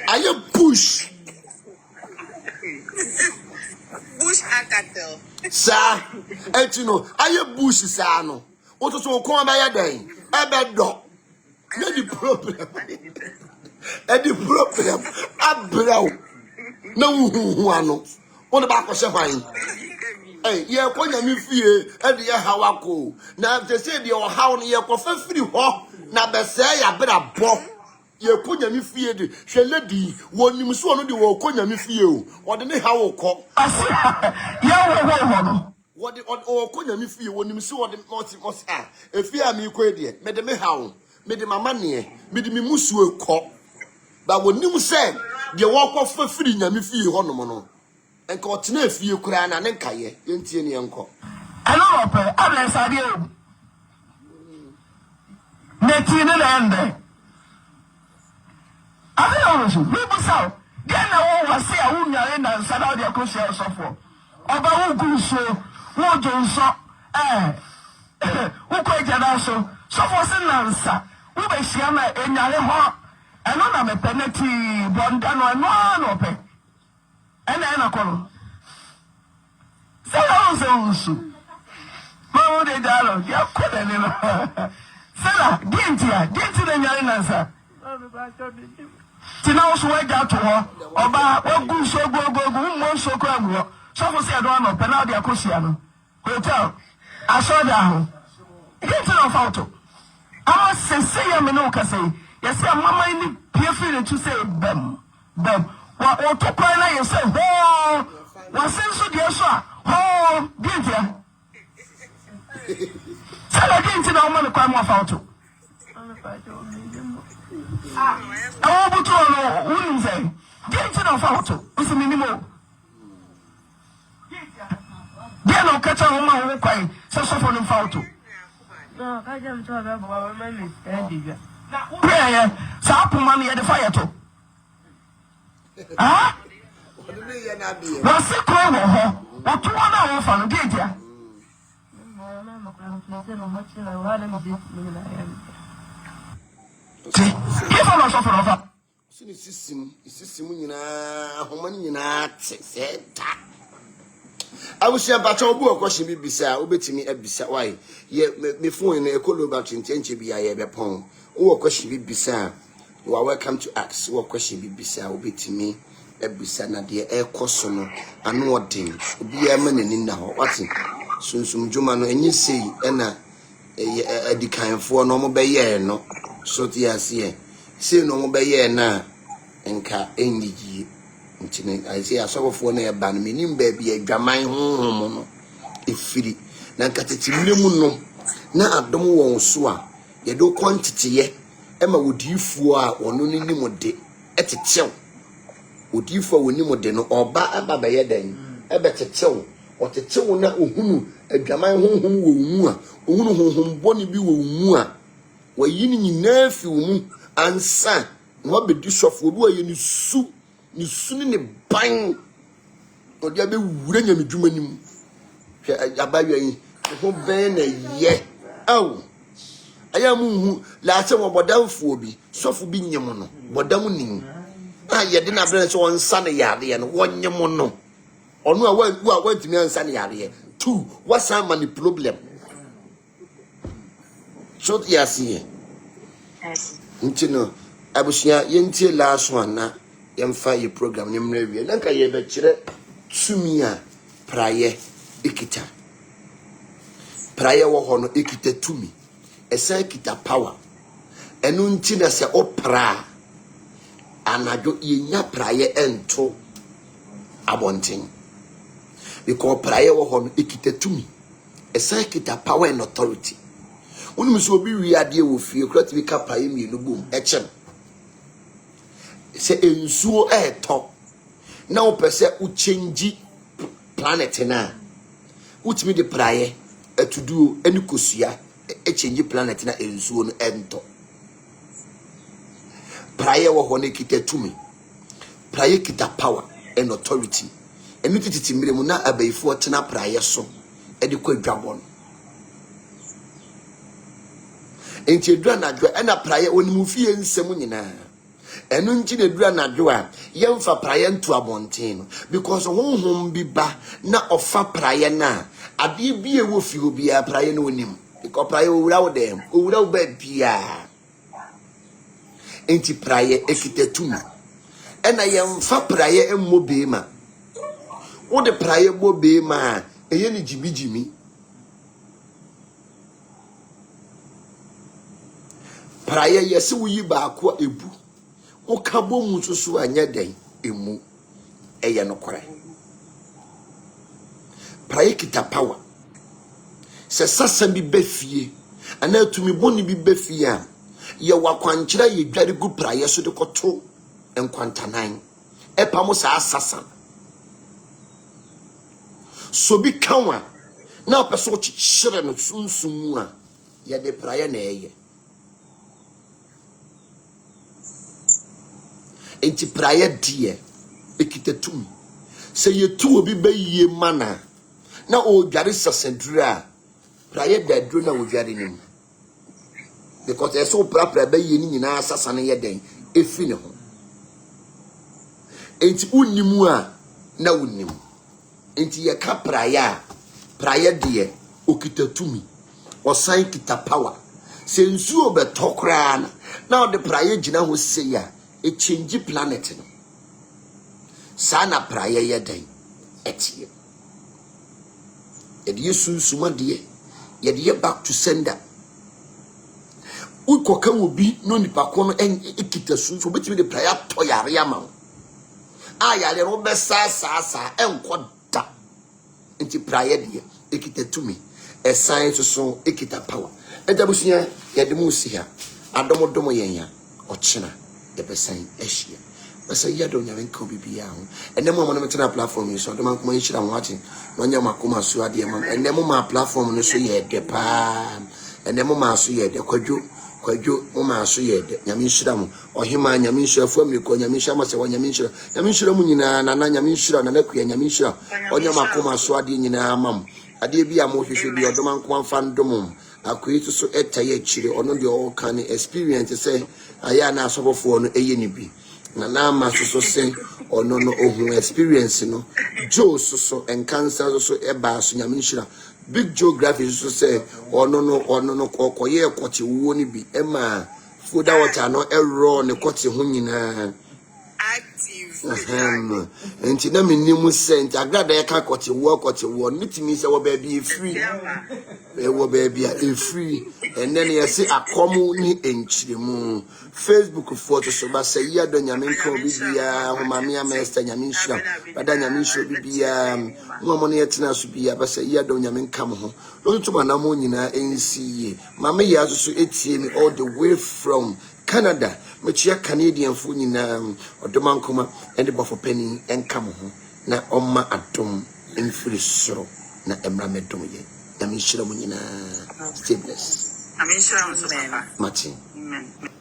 Are you bush? bush hakatel Sir, and you know, are you bush, Sano? What so come by a day? A bad dog. Not the problem. And the problem, abrow. No one. What about Koshavan? Hey, yeah, when you feel, and the Hawako. Now, if they say your how near Kofa free hawk, now they say, I better bomb. You put your fear, she lady, when you saw the walk on your feel, or the how call. What the or could you feel when you saw the most are? If you are me, quadia, made me how, made my money, made me musu call. But when you said, you walk off for free, and me feel honomono. And continue if you cry and then kaye, any uncle. Hello, I'm sorry. Netina and I don't know. People say, then I want to say, I won't and Sada de Cosia suffer. About who so, who don't so, who quite an answer. So for an answer, Ube siama enyale ho. Eno na me peneti bonda no pe. Ena kono. Sela onsu. Mawo de dalo, ya koda ni no. Sela, dinti na nyale nansa. Tina osu waja to ho. Oba wagu so gogo mo so ko amu. So for say do no pe na de akosia no. Hotel. Asoda ho. Dinti na fauto. Ama sese ya me no kase. Yes, mama ni piefi to say bem. Wa to kwa na you say ho. Wa senso de so ho. Dinti. Sala dinti na o ma kwa mo fauto. I want to know who is it. Get to know photo. What's the minimum? Get no catch on my way. So for the photo. No, I don't talk about my mistake. Yeah. So I put money at the fire too. Ah? What's the crime? What do you want to find? Get ya? Give us offer of up. System, homani na seta. I wish you about your book, question be beside, obey me a beside. Why? Yet, me phone in a colo about intention be a pong. Or question be beside. You are welcome to ask. What question be beside, obey me a beside, na dear air cosono, and what thing. Be a man in now. What's it? Soon some Jumano, and you say, and a decaying for normal bay, no. So tia see no mo be na enka enyi ntine I say asofo na e ban me nim ba bi adwaman honhom no efiri na nkatetimne mu no na adom won so a ye do kwantete e ma wodifuo a wono ni nim de etetew wodifuo woni mu de no oba aba ba ye dan e betetew otetew na ohunu adwaman honhom wo mu a ohunu honhom boni bi wo mu a wayini nyina fi mu ansa no be sofo bi waye ni su ni ban odi abe wura nyamedwuma nim hwe abawe yi ho ben na ye aw aya mu hu la se wo bodamfo bi sofo bi nyem no bodam nim a ye de na bre so onsa ne yare no wonyem no onu a wa timi ansa ne yare two what's the problem. So yes, Ntino, Abusia, Yentie last one na yemfa ye program nimrewie. Nanka ye be kire tumia praye ikita. Praye wo ho no ikita tumi. Esa ikita power. Enu nti na se opra anadwo yenya praye ento abonten. Because praye wo ho no ikita tumi. Esa ikita power and authority. Unu so bi wi ade wo fie kura ti ka praye mienu bom echem se ensuo eto na wo pese u change planet na utimi de praye etuduo eni kosua change planet na ensuo no ento praye wo ho na kita tumi praye kita power and authority eni tititi miremu na abaifo tena praye so edi kwa dwabon enti edura na dwa na praye onimu fie nsem nyina enu nti na edura na dwa yemfa praye ntu abonten no because honhom bi ba na ofa praye na ade bi ewo fi obi a praye no onim because praye owura wo dem owura wo ba bia enti praye ekitatuma ena yemfa praye emmo beema wo de praye bo beema eye ni jimijimi praye yesi wuyi ba akwa ebu o kabo mu susu anya den emu eye no kore praye kita power se sasa bi befie ana tumi boni bi befie a ye wakwankyira ye dware gu praye so de koto enkwantanan epa sa asasa so bi kanwa na peso chichire no sunsumu a ye de praye na eye enti praye die ekitatum se yetu obi bayiye mana na o dware sasendura praye dadro na o dware nim because there's so proper be ye na asasa na ye den efi ne ho enti unnimu a na unnim enti ye ka prayer de okitatumi osan kita power se nsuo be tokra na the prayer gina ho sei ya e change planet no sana prayer ye den etie ye sunsuma de ye back to sender ukoka obi no nipa ko no ekita sunso betimi de prayer to yare ama ayale ro be sa enkoda enti prayer de ekita tumi a science so ekita power edabusia ye de mu si ha adomodomo yenya ochina de besan ehia basa yado nyame nko bibia ho enem mo no metena platform yi so adoman kuma yira ho ati no nya makoma so ade ma enem ma platform no so ye de pa enem ma so ye de kwadwo mo ma so ye de nyame nhira mo ohima nyame nhira fu amiko nyame nhira ma se wo nyame nhira mu nyina na nyame nhira na nakua nyame nhira onya makoma so ade nyina mam ade bia mo hwehwe bi odoman kuma fandom akoi so etaye chire ono de o kan experience say aya na asobofo no eye ni bi na ma so say ono no ohun experience no Joe so and cancer so eba so nyame nhira big geography so say ono no kokoye kwoti wo ni bi ema foda water no erro ne kwoti ho nyina active enti na menimu sent agrada ya ka kwoti wo nitimi se wo ba bi free wo ba bi a free and then you say akomu ni enchiremu Facebook photo so ba say ya do nyame nko bibia ho mame amesta nyame nhira bada nyame nhira bibia mo ne yetina so bia ba say ya do nyame nkam ho lo to ma na mo nyina ensiye mame ya so etie me all the way from Canada mechia Canadian fu nyina odomankoma and bofo penny enkam ho na omma adom enfiri soro na emra medom ye nyame nhira mo nyina stay blessed. I'm sure I'm so Martin. Amen.